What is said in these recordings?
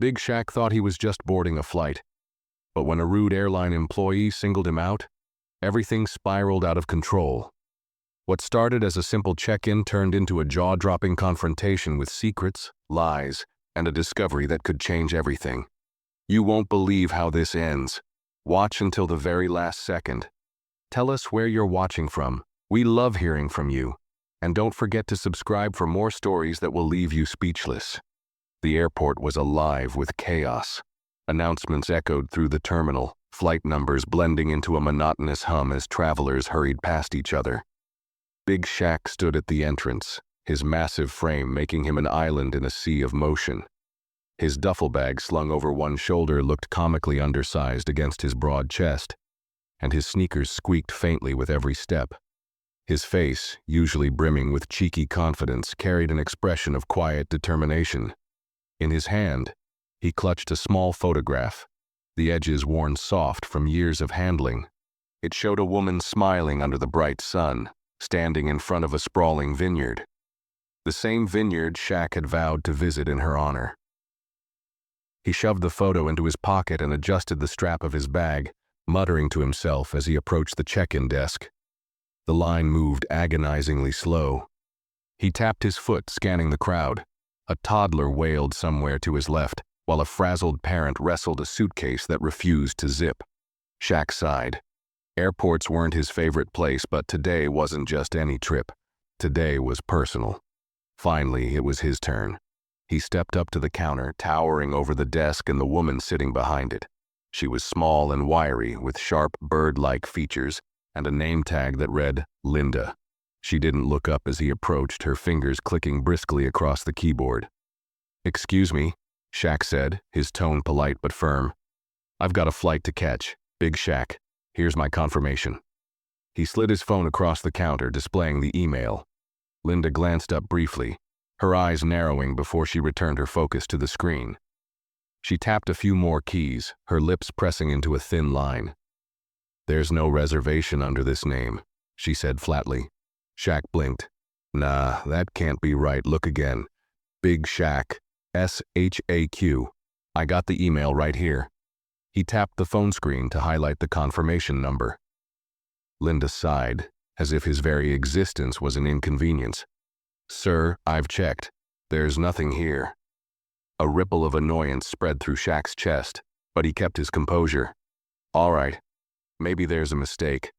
Big Shaq thought he was just boarding a flight, but when a rude airline employee singled him out, everything spiraled out of control. What started as a simple check-in turned into a jaw-dropping confrontation with secrets, lies, and a discovery that could change everything. You won't believe how this ends. Watch until the very last second. Tell us where you're watching from. We love hearing from you. And don't forget to subscribe for more stories that will leave you speechless. The airport was alive with chaos. Announcements echoed through the terminal, flight numbers blending into a monotonous hum as travelers hurried past each other. Big Shaq stood at the entrance, his massive frame making him an island in a sea of motion. His duffel bag slung over one shoulder looked comically undersized against his broad chest, and his sneakers squeaked faintly with every step. His face, usually brimming with cheeky confidence, carried an expression of quiet determination. In his hand, he clutched a small photograph, the edges worn soft from years of handling. It showed a woman smiling under the bright sun, standing in front of a sprawling vineyard. The same vineyard Shaq had vowed to visit in her honor. He shoved the photo into his pocket and adjusted the strap of his bag, muttering to himself as he approached the check-in desk. The line moved agonizingly slow. He tapped his foot, scanning the crowd. A toddler wailed somewhere to his left, while a frazzled parent wrestled a suitcase that refused to zip. Shaq sighed. Airports weren't his favorite place, but today wasn't just any trip. Today was personal. Finally, it was his turn. He stepped up to the counter, towering over the desk and the woman sitting behind it. She was small and wiry, with sharp, bird-like features, and a name tag that read, Linda. She didn't look up as he approached, her fingers clicking briskly across the keyboard. "Excuse me," Shaq said, his tone polite but firm. "I've got a flight to catch. Big Shaq. Here's my confirmation." He slid his phone across the counter, displaying the email. Linda glanced up briefly, her eyes narrowing before she returned her focus to the screen. She tapped a few more keys, her lips pressing into a thin line. "There's no reservation under this name," she said flatly. Shaq blinked. "Nah, that can't be right. Look again. Big Shaq. SHAQ. I got the email right here." He tapped the phone screen to highlight the confirmation number. Linda sighed, as if his very existence was an inconvenience. "Sir, I've checked. There's nothing here." A ripple of annoyance spread through Shaq's chest, but he kept his composure. "All right. Maybe there's a mistake.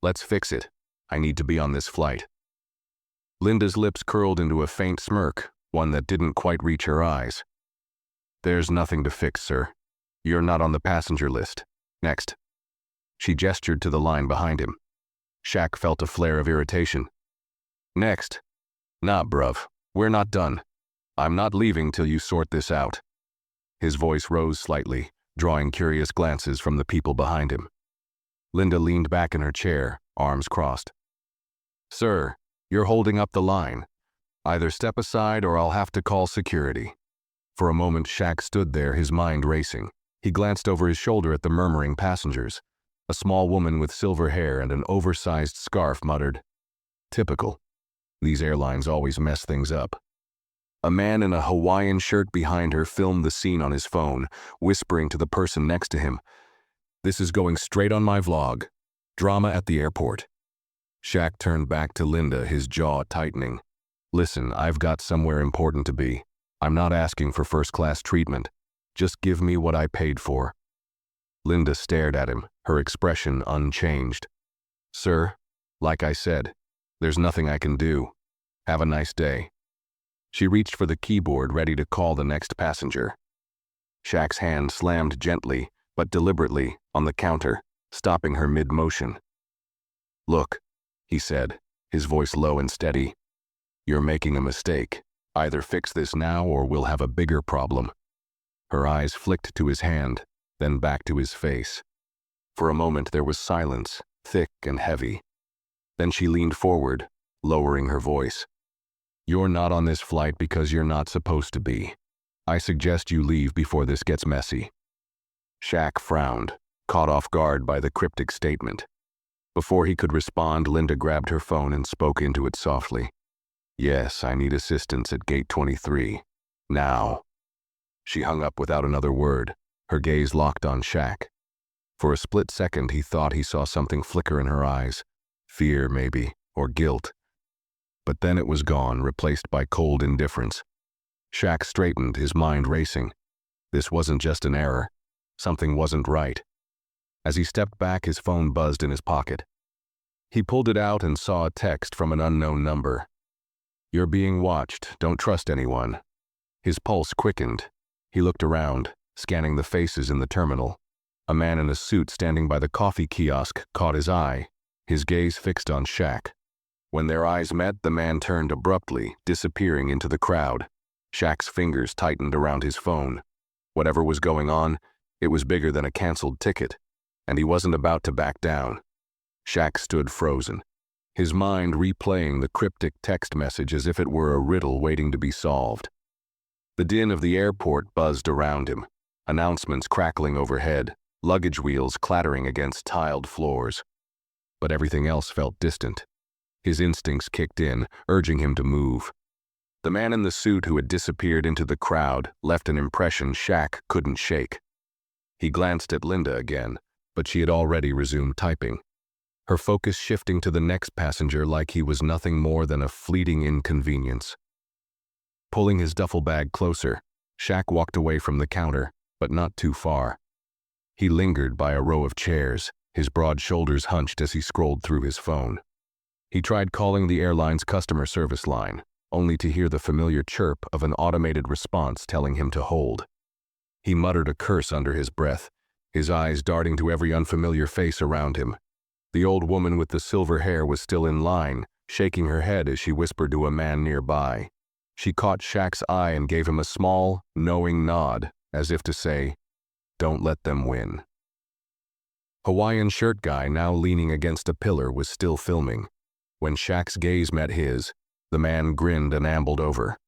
Let's fix it. I need to be on this flight." Linda's lips curled into a faint smirk, one that didn't quite reach her eyes. "There's nothing to fix, sir. You're not on the passenger list. Next." She gestured to the line behind him. Shaq felt a flare of irritation. "Next? Nah, bruv. We're not done. I'm not leaving till you sort this out." His voice rose slightly, drawing curious glances from the people behind him. Linda leaned back in her chair, arms crossed. "Sir, you're holding up the line. Either step aside or I'll have to call security." For a moment, Shaq stood there, his mind racing. He glanced over his shoulder at the murmuring passengers. A small woman with silver hair and an oversized scarf muttered, "Typical. These airlines always mess things up." A man in a Hawaiian shirt behind her filmed the scene on his phone, whispering to the person next to him, "This is going straight on my vlog. Drama at the airport." Shaq turned back to Linda, his jaw tightening. "Listen, I've got somewhere important to be. I'm not asking for first-class treatment. Just give me what I paid for." Linda stared at him, her expression unchanged. "Sir, like I said, there's nothing I can do. Have a nice day." She reached for the keyboard, ready to call the next passenger. Shaq's hand slammed gently, but deliberately, on the counter, stopping her mid-motion. "Look," he said, his voice low and steady. "You're making a mistake. Either fix this now or we'll have a bigger problem." Her eyes flicked to his hand, then back to his face. For a moment there was silence, thick and heavy. Then she leaned forward, lowering her voice. "You're not on this flight because you're not supposed to be. I suggest you leave before this gets messy." Shaq frowned, caught off guard by the cryptic statement. Before he could respond, Linda grabbed her phone and spoke into it softly. "Yes, I need assistance at gate 23. Now." She hung up without another word, her gaze locked on Shaq. For a split second, he thought he saw something flicker in her eyes. Fear, maybe, or guilt. But then it was gone, replaced by cold indifference. Shaq straightened, his mind racing. This wasn't just an error. Something wasn't right. As he stepped back, his phone buzzed in his pocket. He pulled it out and saw a text from an unknown number. "You're being watched. Don't trust anyone." His pulse quickened. He looked around, scanning the faces in the terminal. A man in a suit standing by the coffee kiosk caught his eye, his gaze fixed on Shaq. When their eyes met, the man turned abruptly, disappearing into the crowd. Shaq's fingers tightened around his phone. Whatever was going on, it was bigger than a canceled ticket, and he wasn't about to back down. Shaq stood frozen, his mind replaying the cryptic text message as if it were a riddle waiting to be solved. The din of the airport buzzed around him, announcements crackling overhead, luggage wheels clattering against tiled floors. But everything else felt distant. His instincts kicked in, urging him to move. The man in the suit who had disappeared into the crowd left an impression Shaq couldn't shake. He glanced at Linda again, but she had already resumed typing, her focus shifting to the next passenger like he was nothing more than a fleeting inconvenience. Pulling his duffel bag closer, Shaq walked away from the counter, but not too far. He lingered by a row of chairs, his broad shoulders hunched as he scrolled through his phone. He tried calling the airline's customer service line, only to hear the familiar chirp of an automated response telling him to hold. He muttered a curse under his breath, his eyes darting to every unfamiliar face around him. The old woman with the silver hair was still in line, shaking her head as she whispered to a man nearby. She caught Shaq's eye and gave him a small, knowing nod, as if to say, "Don't let them win." Hawaiian shirt guy, now leaning against a pillar, was still filming. When Shaq's gaze met his, the man grinned and ambled over.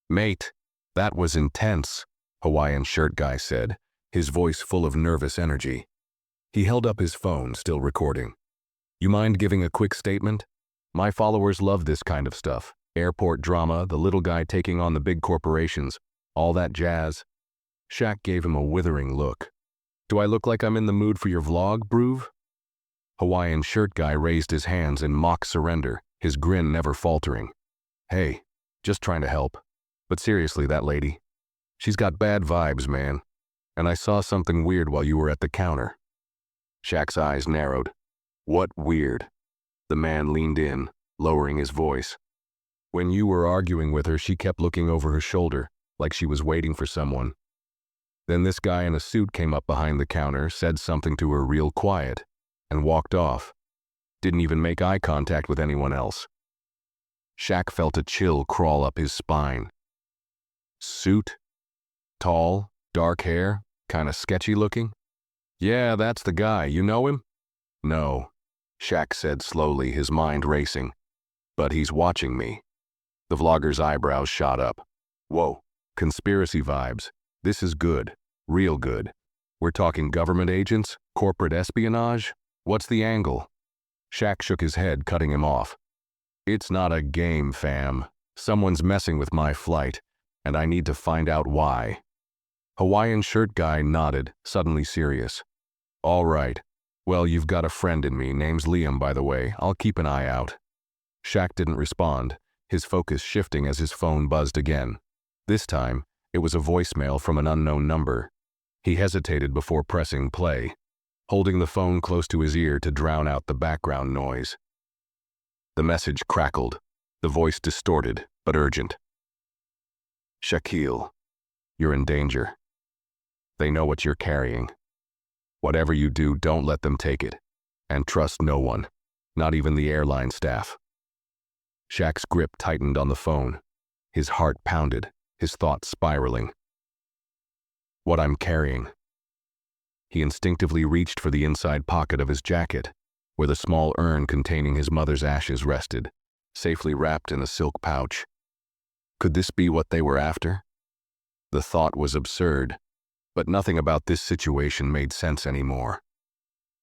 "Mate, that was intense," Hawaiian shirt guy said, his voice full of nervous energy. He held up his phone, still recording. "You mind giving a quick statement? My followers love this kind of stuff. Airport drama, the little guy taking on the big corporations, all that jazz." Shaq gave him a withering look. "Do I look like I'm in the mood for your vlog, Bruv?" Hawaiian shirt guy raised his hands in mock surrender, his grin never faltering. "Hey, just trying to help. But seriously, that lady, she's got bad vibes, man. And I saw something weird while you were at the counter." Shaq's eyes narrowed. "What weird?" The man leaned in, lowering his voice. "When you were arguing with her, she kept looking over her shoulder, like she was waiting for someone. Then this guy in a suit came up behind the counter, said something to her real quiet, and walked off. Didn't even make eye contact with anyone else." Shaq felt a chill crawl up his spine. "Suit? Tall, dark hair, kinda sketchy looking?" "Yeah, that's the guy. You know him?" "No," Shaq said slowly, his mind racing. "But he's watching me." The vlogger's eyebrows shot up. "Whoa, conspiracy vibes. This is good, real good. We're talking government agents, corporate espionage? What's the angle?" Shaq shook his head, cutting him off. "It's not a game, fam. Someone's messing with my flight, and I need to find out why." Hawaiian shirt guy nodded, suddenly serious. "All right. Well, you've got a friend in me. Name's Liam, by the way. I'll keep an eye out." Shaq didn't respond, his focus shifting as his phone buzzed again. This time, it was a voicemail from an unknown number. He hesitated before pressing play, holding the phone close to his ear to drown out the background noise. The message crackled, the voice distorted but urgent. "Shaquille, you're in danger. They know what you're carrying. Whatever you do, don't let them take it. And trust no one, not even the airline staff." Shaq's grip tightened on the phone. His heart pounded, his thoughts spiraling. "What I'm carrying." He instinctively reached for the inside pocket of his jacket, where the small urn containing his mother's ashes rested, safely wrapped in a silk pouch. Could this be what they were after? The thought was absurd, but nothing about this situation made sense anymore.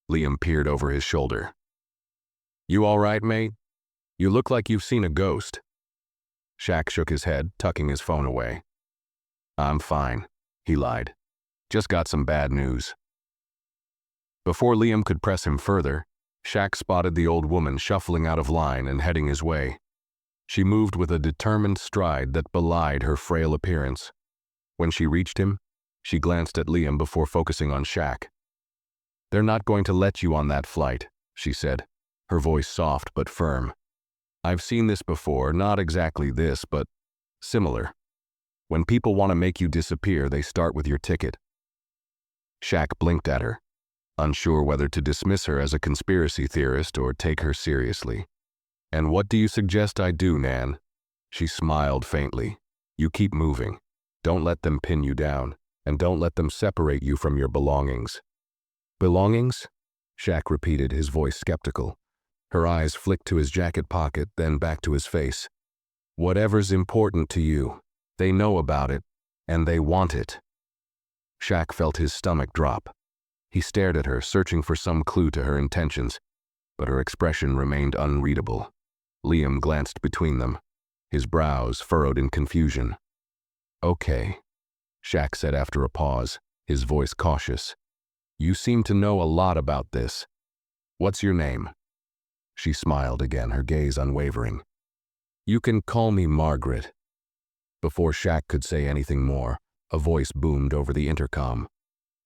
Liam peered over his shoulder. "You all right, mate? You look like you've seen a ghost." Shaq shook his head, tucking his phone away. I'm fine, he lied. Just got some bad news. Before Liam could press him further, Shaq spotted the old woman shuffling out of line and heading his way. She moved with a determined stride that belied her frail appearance. When she reached him, she glanced at Liam before focusing on Shaq. "They're not going to let you on that flight," she said, her voice soft but firm. "I've seen this before, not exactly this, but similar. When people want to make you disappear, they start with your ticket." Shaq blinked at her, unsure whether to dismiss her as a conspiracy theorist or take her seriously. "And what do you suggest I do, Nan?" She smiled faintly. "You keep moving. Don't let them pin you down, and don't let them separate you from your belongings." "Belongings?" Shaq repeated, his voice skeptical. Her eyes flicked to his jacket pocket, then back to his face. "Whatever's important to you. They know about it, and they want it." Shaq felt his stomach drop. He stared at her, searching for some clue to her intentions, but her expression remained unreadable. Liam glanced between them, his brows furrowed in confusion. "Okay," Shaq said after a pause, his voice cautious. "You seem to know a lot about this. What's your name?" She smiled again, her gaze unwavering. "You can call me Margaret." Before Shaq could say anything more, a voice boomed over the intercom.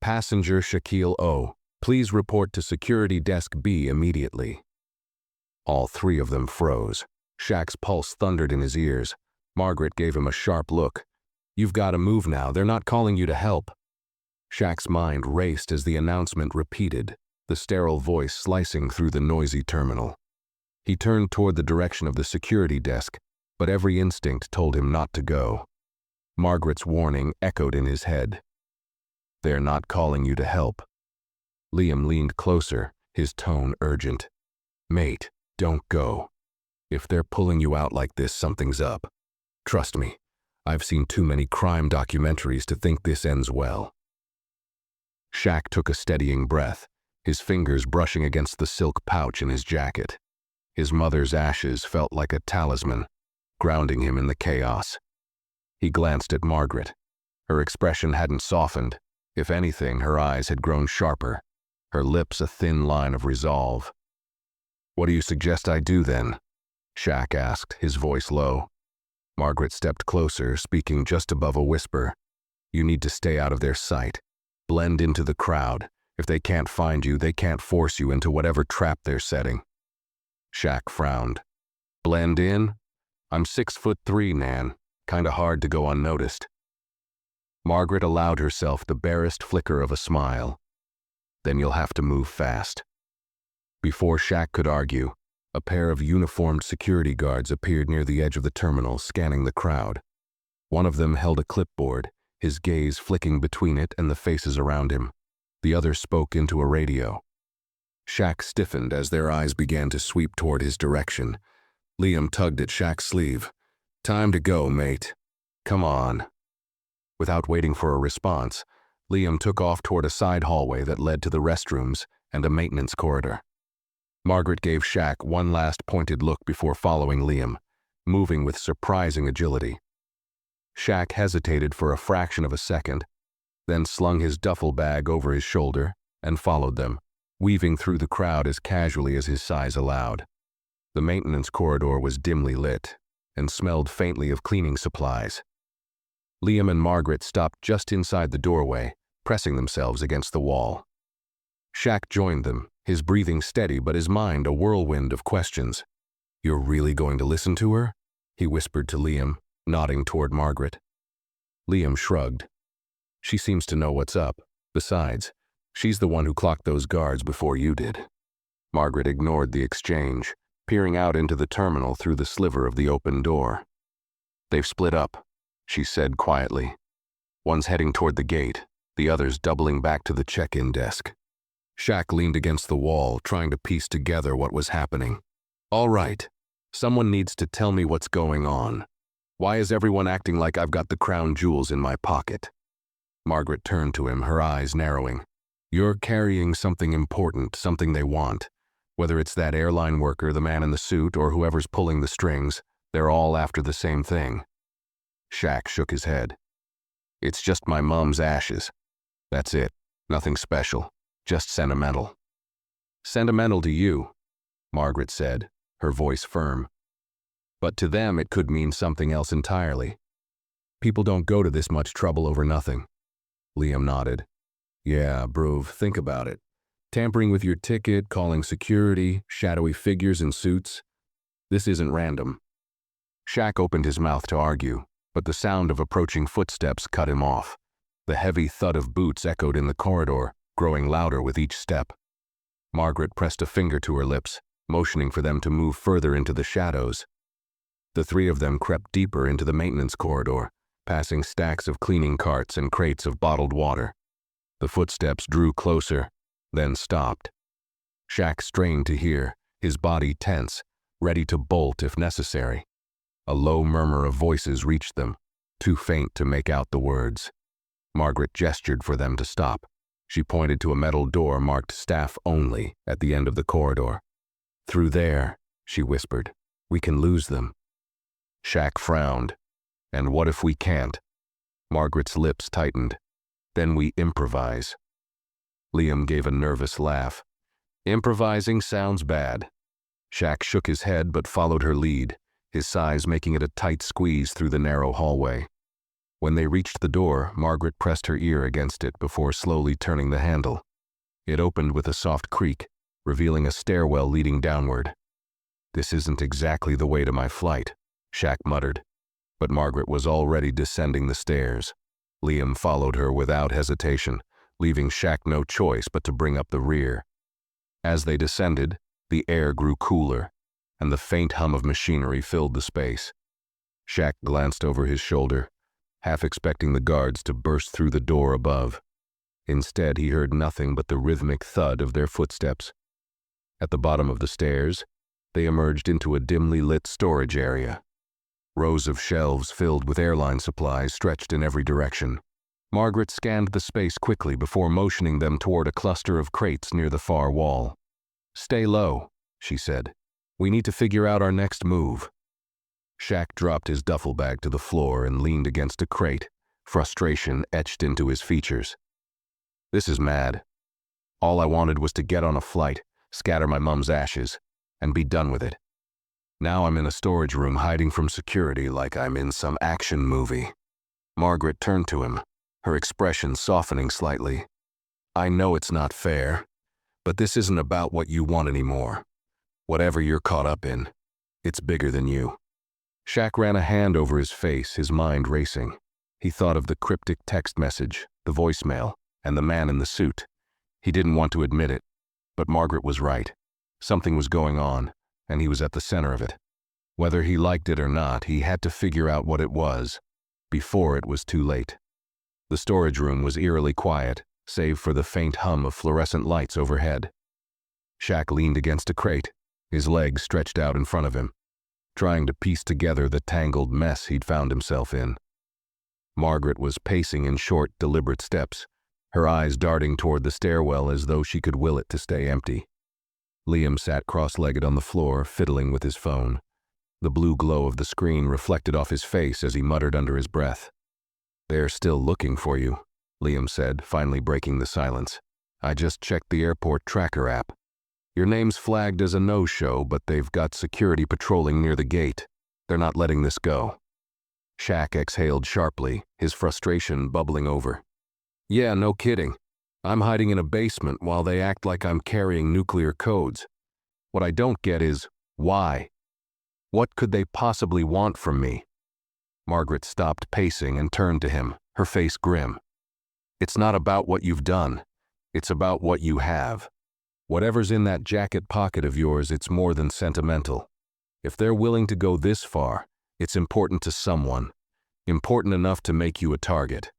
"Passenger Shaquille O, please report to Security Desk B immediately." All three of them froze. Shaq's pulse thundered in his ears. Margaret gave him a sharp look. "You've got to move now. They're not calling you to help." Shaq's mind raced as the announcement repeated, the sterile voice slicing through the noisy terminal. He turned toward the direction of the security desk, but every instinct told him not to go. Margaret's warning echoed in his head. "They're not calling you to help." Liam leaned closer, his tone urgent. "Mate, don't go. If they're pulling you out like this, something's up. Trust me, I've seen too many crime documentaries to think this ends well." Shaq took a steadying breath, his fingers brushing against the silk pouch in his jacket. His mother's ashes felt like a talisman, grounding him in the chaos. He glanced at Margaret. Her expression hadn't softened. If anything, her eyes had grown sharper, her lips a thin line of resolve. "What do you suggest I do, then?" Shaq asked, his voice low. Margaret stepped closer, speaking just above a whisper. "You need to stay out of their sight. Blend into the crowd. If they can't find you, they can't force you into whatever trap they're setting." Shaq frowned. "Blend in? I'm 6'3", Nan. Kinda hard to go unnoticed." Margaret allowed herself the barest flicker of a smile. "Then you'll have to move fast." Before Shaq could argue, a pair of uniformed security guards appeared near the edge of the terminal, scanning the crowd. One of them held a clipboard, his gaze flicking between it and the faces around him. The other spoke into a radio. Shaq stiffened as their eyes began to sweep toward his direction. Liam tugged at Shaq's sleeve. "Time to go, mate. Come on." Without waiting for a response, Liam took off toward a side hallway that led to the restrooms and a maintenance corridor. Margaret gave Shaq one last pointed look before following Liam, moving with surprising agility. Shaq hesitated for a fraction of a second, then slung his duffel bag over his shoulder and followed them, weaving through the crowd as casually as his size allowed. The maintenance corridor was dimly lit and smelled faintly of cleaning supplies. Liam and Margaret stopped just inside the doorway, pressing themselves against the wall. Shaq joined them, his breathing steady but his mind a whirlwind of questions. "You're really going to listen to her?" he whispered to Liam, nodding toward Margaret. Liam shrugged. "She seems to know what's up. Besides, she's the one who clocked those guards before you did." Margaret ignored the exchange, peering out into the terminal through the sliver of the open door. "They've split up," she said quietly. "One's heading toward the gate, the other's doubling back to the check-in desk." Shaq leaned against the wall, trying to piece together what was happening. "All right, someone needs to tell me what's going on. Why is everyone acting like I've got the crown jewels in my pocket?" Margaret turned to him, her eyes narrowing. "You're carrying something important, something they want. Whether it's that airline worker, the man in the suit, or whoever's pulling the strings, they're all after the same thing." Shaq shook his head. It's just my mom's ashes. That's it. Nothing special. Just sentimental. Sentimental to you, Margaret said, her voice firm. But to them it could mean something else entirely. People don't go to this much trouble over nothing. Liam nodded. Yeah, Brove, think about it. Tampering with your ticket, calling security, shadowy figures in suits. This isn't random. Shaq opened his mouth to argue, but the sound of approaching footsteps cut him off. The heavy thud of boots echoed in the corridor, growing louder with each step. Margaret pressed a finger to her lips, motioning for them to move further into the shadows. The three of them crept deeper into the maintenance corridor, passing stacks of cleaning carts and crates of bottled water. The footsteps drew closer, then stopped. Shaq strained to hear, his body tense, ready to bolt if necessary. A low murmur of voices reached them, too faint to make out the words. Margaret gestured for them to stop. She pointed to a metal door marked staff only at the end of the corridor. Through there, she whispered, we can lose them. Shaq frowned. And what if we can't? Margaret's lips tightened. Then we improvise. Liam gave a nervous laugh. Improvising sounds bad. Shaq shook his head but followed her lead, his size making it a tight squeeze through the narrow hallway. When they reached the door, Margaret pressed her ear against it before slowly turning the handle. It opened with a soft creak, revealing a stairwell leading downward. This isn't exactly the way to my flight, Shaq muttered. But Margaret was already descending the stairs. Liam followed her without hesitation, leaving Shaq no choice but to bring up the rear. As they descended, the air grew cooler, and the faint hum of machinery filled the space. Shaq glanced over his shoulder, half expecting the guards to burst through the door above. Instead, he heard nothing but the rhythmic thud of their footsteps. At the bottom of the stairs, they emerged into a dimly lit storage area. Rows of shelves filled with airline supplies stretched in every direction. Margaret scanned the space quickly before motioning them toward a cluster of crates near the far wall. Stay low, she said. We need to figure out our next move. Shaq dropped his duffel bag to the floor and leaned against a crate, frustration etched into his features. This is mad. All I wanted was to get on a flight, scatter my mom's ashes, and be done with it. Now I'm in a storage room hiding from security like I'm in some action movie. Margaret turned to him, her expression softening slightly. I know it's not fair, but this isn't about what you want anymore. Whatever you're caught up in, it's bigger than you. Shaq ran a hand over his face, his mind racing. He thought of the cryptic text message, the voicemail, and the man in the suit. He didn't want to admit it, but Margaret was right. Something was going on, and he was at the center of it. Whether he liked it or not, he had to figure out what it was, before it was too late. The storage room was eerily quiet, save for the faint hum of fluorescent lights overhead. Shaq leaned against a crate, his legs stretched out in front of him, trying to piece together the tangled mess he'd found himself in. Margaret was pacing in short, deliberate steps, her eyes darting toward the stairwell as though she could will it to stay empty. Liam sat cross-legged on the floor, fiddling with his phone. The blue glow of the screen reflected off his face as he muttered under his breath. They're still looking for you, Liam said, finally breaking the silence. I just checked the airport tracker app. Your name's flagged as a no-show, but they've got security patrolling near the gate. They're not letting this go. Shaq exhaled sharply, his frustration bubbling over. Yeah, no kidding. I'm hiding in a basement while they act like I'm carrying nuclear codes. What I don't get is, why? What could they possibly want from me? Margaret stopped pacing and turned to him, her face grim. It's not about what you've done. It's about what you have. Whatever's in that jacket pocket of yours, it's more than sentimental. If they're willing to go this far, it's important to someone. Important enough to make you a target.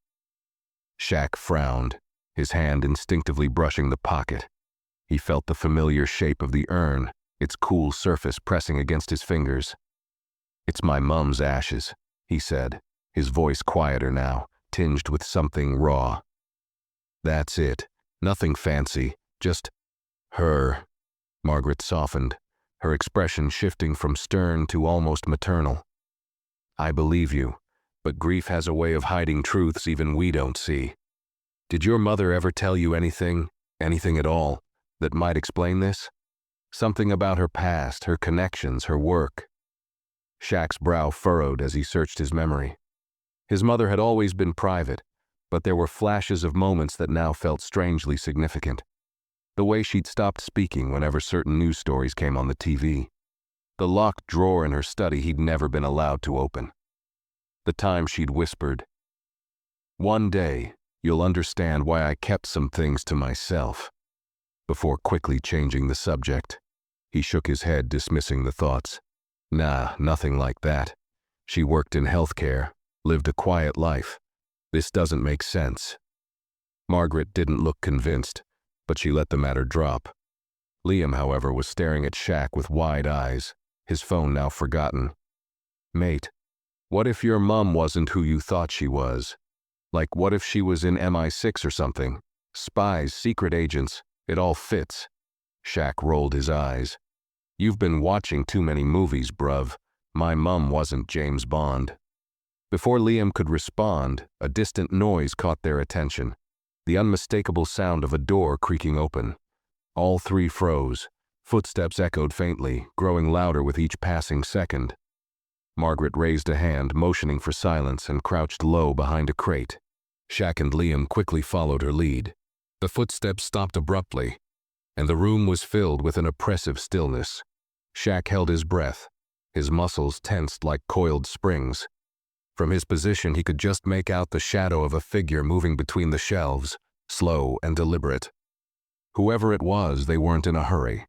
Shaq frowned, his hand instinctively brushing the pocket. He felt the familiar shape of the urn, its cool surface pressing against his fingers. It's my mom's ashes, he said, his voice quieter now, tinged with something raw. That's it. Nothing fancy, just her. Margaret softened, her expression shifting from stern to almost maternal. I believe you, But grief has a way of hiding truths even we don't see. Did your mother ever tell you anything at all, that might explain this? Something about her past, her connections, her work? Shaq's brow furrowed as he searched his memory. His mother had always been private, but there were flashes of moments that now felt strangely significant. The way she'd stopped speaking whenever certain news stories came on the TV. The locked drawer in her study he'd never been allowed to open. The time she'd whispered, "One day, you'll understand why I kept some things to myself," before quickly changing the subject. He shook his head, dismissing the thoughts. Nah, nothing like that. She worked in healthcare, lived a quiet life. This doesn't make sense. Margaret didn't look convinced, but she let the matter drop. Liam, however, was staring at Shaq with wide eyes, his phone now forgotten. "Mate, what if your mum wasn't who you thought she was? Like, what if she was in MI6 or something? Spies, secret agents, it all fits." Shaq rolled his eyes. "You've been watching too many movies, bruv. My mum wasn't James Bond." Before Liam could respond, a distant noise caught their attention. The unmistakable sound of a door creaking open. All three froze. Footsteps echoed faintly, growing louder with each passing second. Margaret raised a hand, motioning for silence, and crouched low behind a crate. Shaq and Liam quickly followed her lead. The footsteps stopped abruptly, and the room was filled with an oppressive stillness. Shaq held his breath, his muscles tensed like coiled springs. From his position, he could just make out the shadow of a figure moving between the shelves, slow and deliberate. Whoever it was, they weren't in a hurry.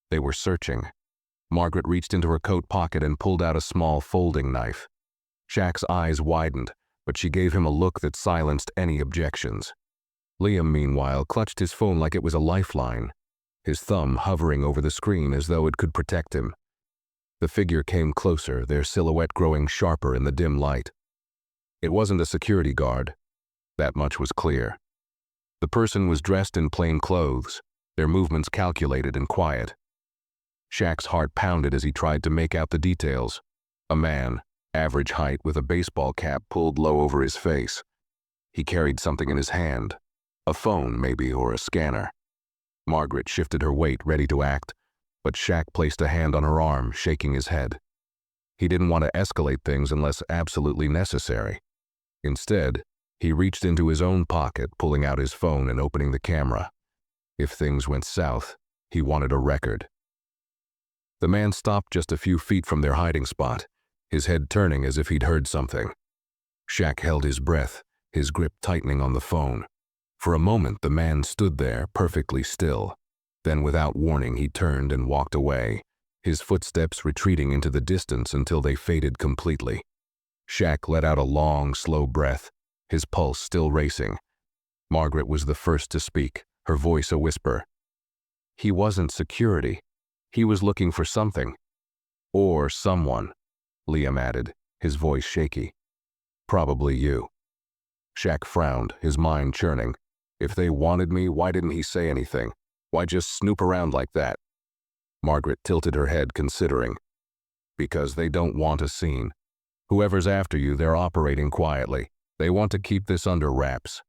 They were searching. Margaret reached into her coat pocket and pulled out a small folding knife. Shaq's eyes widened, but she gave him a look that silenced any objections. Liam, meanwhile, clutched his phone like it was a lifeline, his thumb hovering over the screen as though it could protect him. The figure came closer, their silhouette growing sharper in the dim light. It wasn't a security guard. That much was clear. The person was dressed in plain clothes, their movements calculated and quiet. Shaq's heart pounded as he tried to make out the details. A man, average height, with a baseball cap pulled low over his face. He carried something in his hand. A phone, maybe, or a scanner. Margaret shifted her weight, ready to act, but Shaq placed a hand on her arm, shaking his head. He didn't want to escalate things unless absolutely necessary. Instead, he reached into his own pocket, pulling out his phone and opening the camera. If things went south, he wanted a record. The man stopped just a few feet from their hiding spot, his head turning as if he'd heard something. Shaq held his breath, his grip tightening on the phone. For a moment, the man stood there, perfectly still. Then, without warning, he turned and walked away, his footsteps retreating into the distance until they faded completely. Shaq let out a long, slow breath, his pulse still racing. Margaret was the first to speak, her voice a whisper. "He wasn't security. He was looking for something. Or someone," Liam added, his voice shaky. "Probably you." Shaq frowned, his mind churning. If they wanted me, why didn't he say anything? Why just snoop around like that? Margaret tilted her head, considering. "Because they don't want a scene. Whoever's after you, they're operating quietly. They want to keep this under wraps."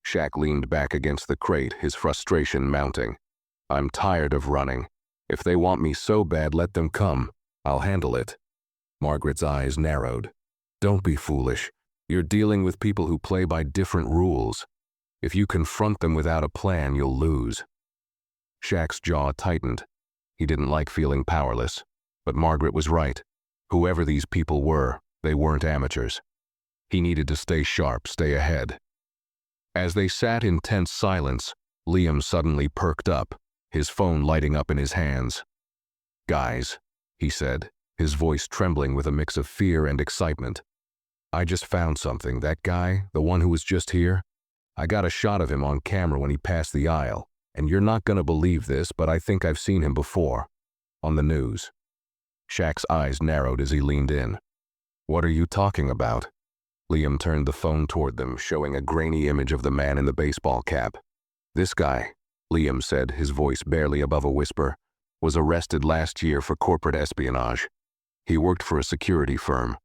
Shaq leaned back against the crate, his frustration mounting. "I'm tired of running. If they want me so bad, let them come. I'll handle it." Margaret's eyes narrowed. "Don't be foolish. You're dealing with people who play by different rules. If you confront them without a plan, you'll lose." Shaq's jaw tightened. He didn't like feeling powerless. But Margaret was right. Whoever these people were, they weren't amateurs. He needed to stay sharp, stay ahead. As they sat in tense silence, Liam suddenly perked up, his phone lighting up in his hands. "Guys," he said, his voice trembling with a mix of fear and excitement. "I just found something. That guy, the one who was just here, I got a shot of him on camera when he passed the aisle, and you're not gonna believe this, but I think I've seen him before. On the news." Shaq's eyes narrowed as he leaned in. "What are you talking about?" Liam turned the phone toward them, showing a grainy image of the man in the baseball cap. "This guy," Liam said, his voice barely above a whisper, "was arrested last year for corporate espionage. He worked for a security firm.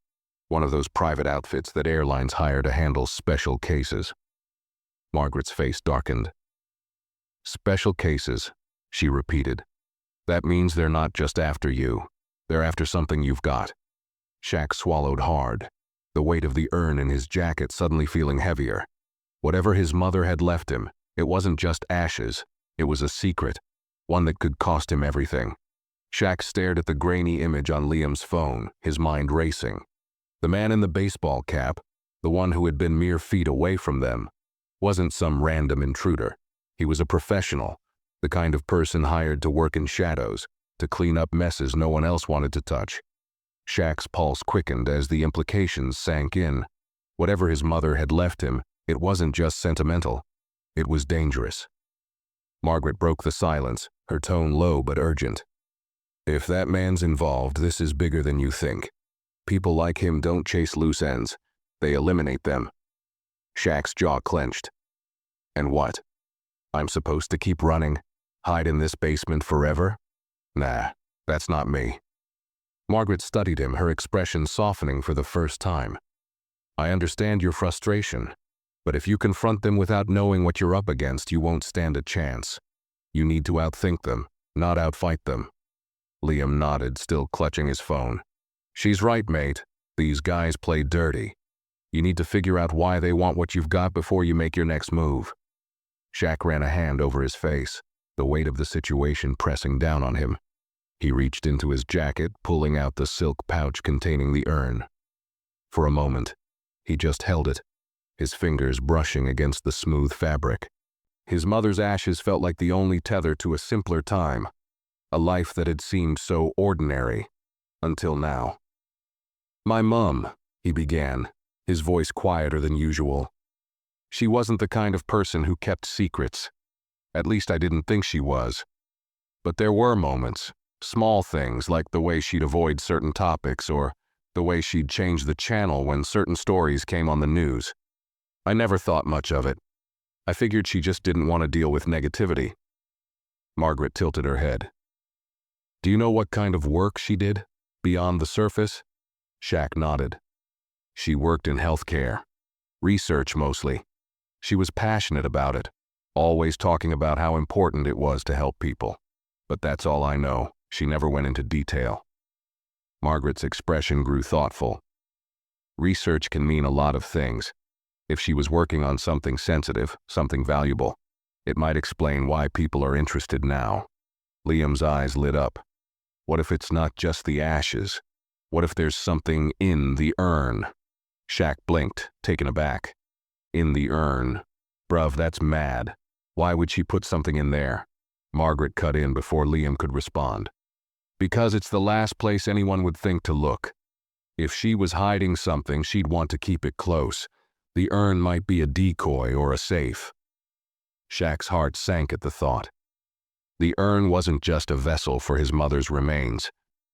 One of those private outfits that airlines hire to handle special cases. Margaret's face darkened. Special cases, she repeated. That means they're not just after you. They're after something you've got. Shaq swallowed hard, the weight of the urn in his jacket suddenly feeling heavier. Whatever his mother had left him, it wasn't just ashes. It was a secret, one that could cost him everything. Shaq stared at the grainy image on Liam's phone, his mind racing. The man in the baseball cap, the one who had been mere feet away from them, wasn't some random intruder. He was a professional, the kind of person hired to work in shadows, to clean up messes no one else wanted to touch. Shaq's pulse quickened as the implications sank in. Whatever his mother had left him, it wasn't just sentimental. It was dangerous. Margaret broke the silence, her tone low but urgent. If that man's involved, this is bigger than you think. People like him don't chase loose ends. They eliminate them. Shaq's jaw clenched. And what? I'm supposed to keep running? Hide in this basement forever? Nah, that's not me. Margaret studied him, her expression softening for the first time. I understand your frustration, but if you confront them without knowing what you're up against, you won't stand a chance. You need to outthink them, not outfight them. Liam nodded, still clutching his phone. She's right, mate. These guys play dirty. You need to figure out why they want what you've got before you make your next move. Shaq ran a hand over his face, the weight of the situation pressing down on him. He reached into his jacket, pulling out the silk pouch containing the urn. For a moment, he just held it, his fingers brushing against the smooth fabric. His mother's ashes felt like the only tether to a simpler time, a life that had seemed so ordinary, until now. My mum, he began, his voice quieter than usual. She wasn't the kind of person who kept secrets. At least I didn't think she was. But there were moments, small things like the way she'd avoid certain topics or the way she'd change the channel when certain stories came on the news. I never thought much of it. I figured she just didn't want to deal with negativity. Margaret tilted her head. Do you know what kind of work she did, beyond the surface? Shaq nodded. She worked in healthcare. Research mostly. She was passionate about it, always talking about how important it was to help people. But that's all I know. She never went into detail. Margaret's expression grew thoughtful. Research can mean a lot of things. If she was working on something sensitive, something valuable, it might explain why people are interested now. Liam's eyes lit up. What if it's not just the ashes? What if there's something in the urn? Shaq blinked, taken aback. In the urn. Bruv, that's mad. Why would she put something in there? Margaret cut in before Liam could respond. Because it's the last place anyone would think to look. If she was hiding something, she'd want to keep it close. The urn might be a decoy or a safe. Shaq's heart sank at the thought. The urn wasn't just a vessel for his mother's remains.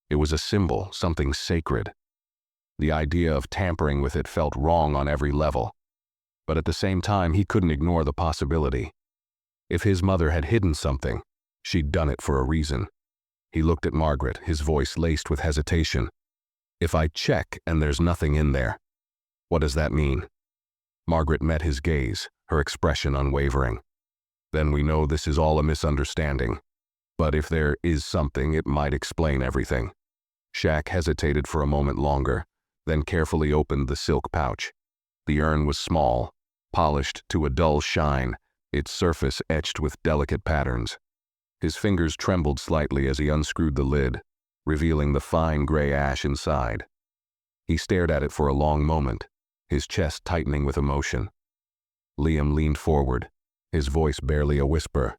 It was a symbol, something sacred. The idea of tampering with it felt wrong on every level. But at the same time, he couldn't ignore the possibility. If his mother had hidden something, she'd done it for a reason. He looked at Margaret, his voice laced with hesitation. If I check and there's nothing in there, what does that mean? Margaret met his gaze, her expression unwavering. Then we know this is all a misunderstanding. But if there is something, it might explain everything. Shaq hesitated for a moment longer, then carefully opened the silk pouch. The urn was small, polished to a dull shine, its surface etched with delicate patterns. His fingers trembled slightly as he unscrewed the lid, revealing the fine gray ash inside. He stared at it for a long moment, his chest tightening with emotion. Liam leaned forward, his voice barely a whisper.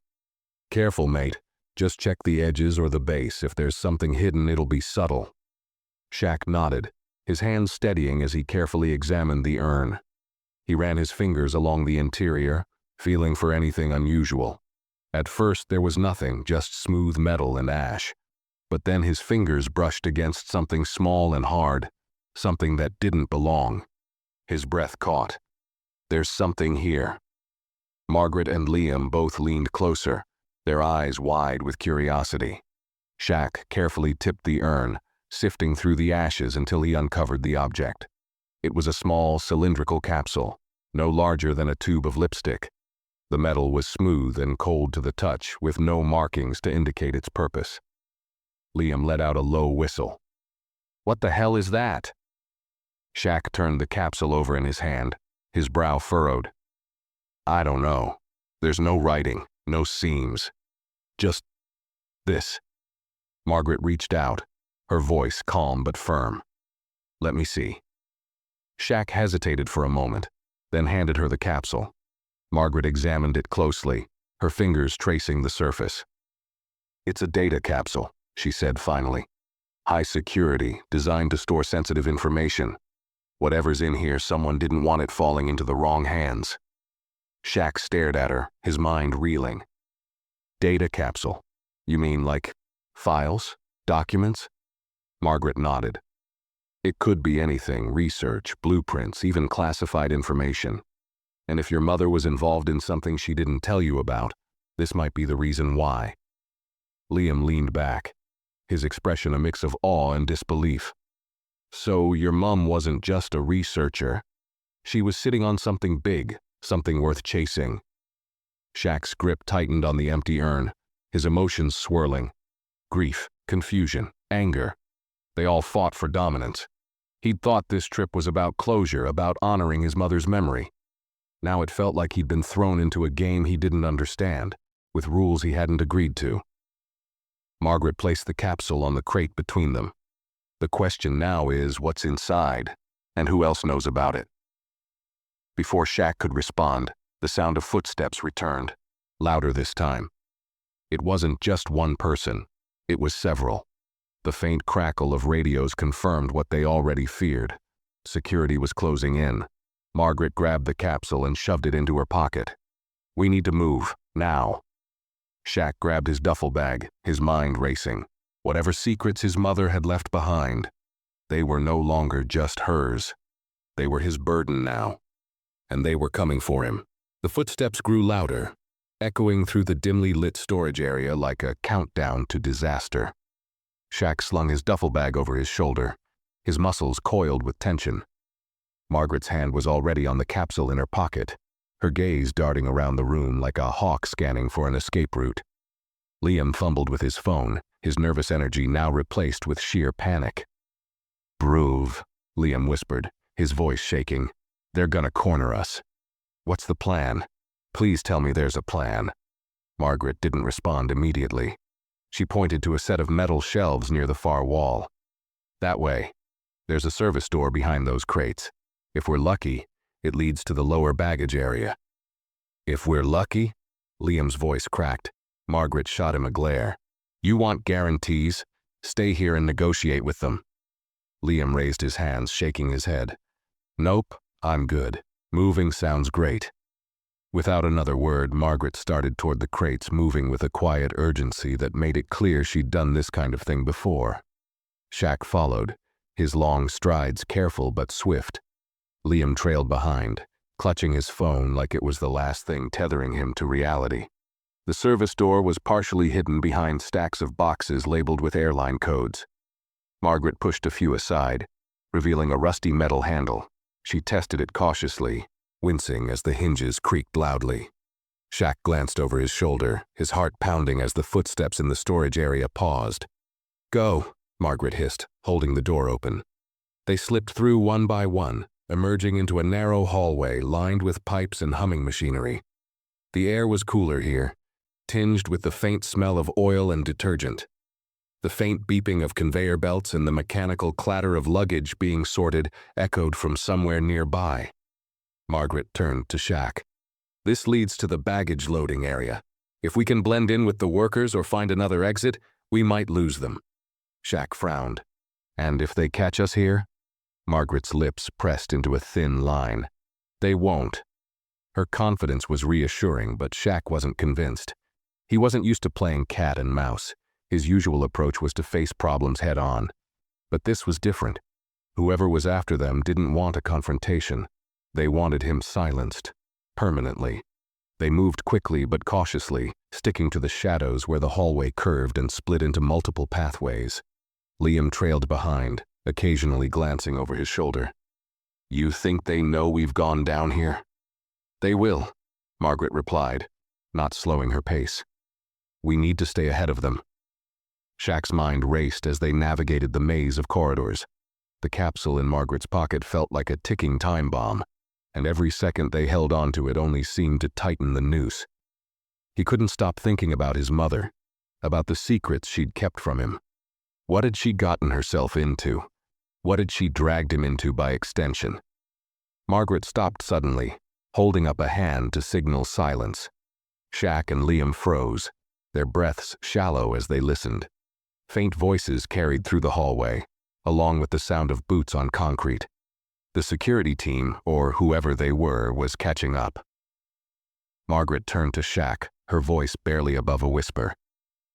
Careful, mate. Just check the edges or the base. If there's something hidden, it'll be subtle. Shaq nodded, his hands steadying as he carefully examined the urn. He ran his fingers along the interior, feeling for anything unusual. At first, there was nothing, just smooth metal and ash. But then his fingers brushed against something small and hard, something that didn't belong. His breath caught. There's something here. Margaret and Liam both leaned closer, their eyes wide with curiosity. Shaq carefully tipped the urn, sifting through the ashes until he uncovered the object. It was a small, cylindrical capsule, no larger than a tube of lipstick. The metal was smooth and cold to the touch, with no markings to indicate its purpose. Liam let out a low whistle. "What the hell is that?" Shaq turned the capsule over in his hand, his brow furrowed. "I don't know. There's no writing, no seams. Just this." Margaret reached out, her voice calm but firm. "Let me see." Shaq hesitated for a moment, then handed her the capsule. Margaret examined it closely, her fingers tracing the surface. "It's a data capsule," she said finally. "High security, designed to store sensitive information. Whatever's in here, someone didn't want it falling into the wrong hands." Shaq stared at her, his mind reeling. "Data capsule? You mean like files? Documents?" Margaret nodded. "It could be anything, research, blueprints, even classified information. And if your mother was involved in something she didn't tell you about, this might be the reason why." Liam leaned back, his expression a mix of awe and disbelief. "So your mom wasn't just a researcher. She was sitting on something big, something worth chasing." Shaq's grip tightened on the empty urn, his emotions swirling. Grief, confusion, anger. They all fought for dominance. He'd thought this trip was about closure, about honoring his mother's memory. Now it felt like he'd been thrown into a game he didn't understand, with rules he hadn't agreed to. Margaret placed the capsule on the crate between them. The question now is what's inside, and who else knows about it? Before Shaq could respond, the sound of footsteps returned, louder this time. It wasn't just one person, it was several. The faint crackle of radios confirmed what they already feared. Security was closing in. Margaret grabbed the capsule and shoved it into her pocket. "We need to move, now." Shaq grabbed his duffel bag, his mind racing. Whatever secrets his mother had left behind, they were no longer just hers. They were his burden now. And they were coming for him. The footsteps grew louder, echoing through the dimly lit storage area like a countdown to disaster. Shaq slung his duffel bag over his shoulder, his muscles coiled with tension. Margaret's hand was already on the capsule in her pocket, her gaze darting around the room like a hawk scanning for an escape route. Liam fumbled with his phone, his nervous energy now replaced with sheer panic. "Broove," Liam whispered, his voice shaking. "They're gonna corner us." "What's the plan? Please tell me there's a plan." Margaret didn't respond immediately. She pointed to a set of metal shelves near the far wall. "That way. There's a service door behind those crates. If we're lucky, it leads to the lower baggage area." "If we're lucky?" Liam's voice cracked. Margaret shot him a glare. "You want guarantees? Stay here and negotiate with them." Liam raised his hands, shaking his head. "Nope, I'm good. Moving sounds great." Without another word, Margaret started toward the crates, moving with a quiet urgency that made it clear she'd done this kind of thing before. Shaq followed, his long strides careful but swift. Liam trailed behind, clutching his phone like it was the last thing tethering him to reality. The service door was partially hidden behind stacks of boxes labeled with airline codes. Margaret pushed a few aside, revealing a rusty metal handle. She tested it cautiously, wincing as the hinges creaked loudly. Shaq glanced over his shoulder, his heart pounding as the footsteps in the storage area paused. "Go," Margaret hissed, holding the door open. They slipped through one by one, emerging into a narrow hallway lined with pipes and humming machinery. The air was cooler here, tinged with the faint smell of oil and detergent. The faint beeping of conveyor belts and the mechanical clatter of luggage being sorted echoed from somewhere nearby. Margaret turned to Shaq. "This leads to the baggage loading area. If we can blend in with the workers or find another exit, we might lose them." Shaq frowned. "And if they catch us here?" Margaret's lips pressed into a thin line. "They won't." Her confidence was reassuring, but Shaq wasn't convinced. He wasn't used to playing cat and mouse. His usual approach was to face problems head on. But this was different. Whoever was after them didn't want a confrontation. They wanted him silenced, permanently. They moved quickly but cautiously, sticking to the shadows where the hallway curved and split into multiple pathways. Liam trailed behind, occasionally glancing over his shoulder. You think they know we've gone down here? They will, Margaret replied, not slowing her pace. We need to stay ahead of them. Shaq's mind raced as they navigated the maze of corridors. The capsule in Margaret's pocket felt like a ticking time bomb, and every second they held onto it only seemed to tighten the noose. He couldn't stop thinking about his mother, about the secrets she'd kept from him. What had she gotten herself into? What had she dragged him into by extension? Margaret stopped suddenly, holding up a hand to signal silence. Shaq and Liam froze, their breaths shallow as they listened. Faint voices carried through the hallway, along with the sound of boots on concrete. The security team, or whoever they were, was catching up. Margaret turned to Shaq, her voice barely above a whisper.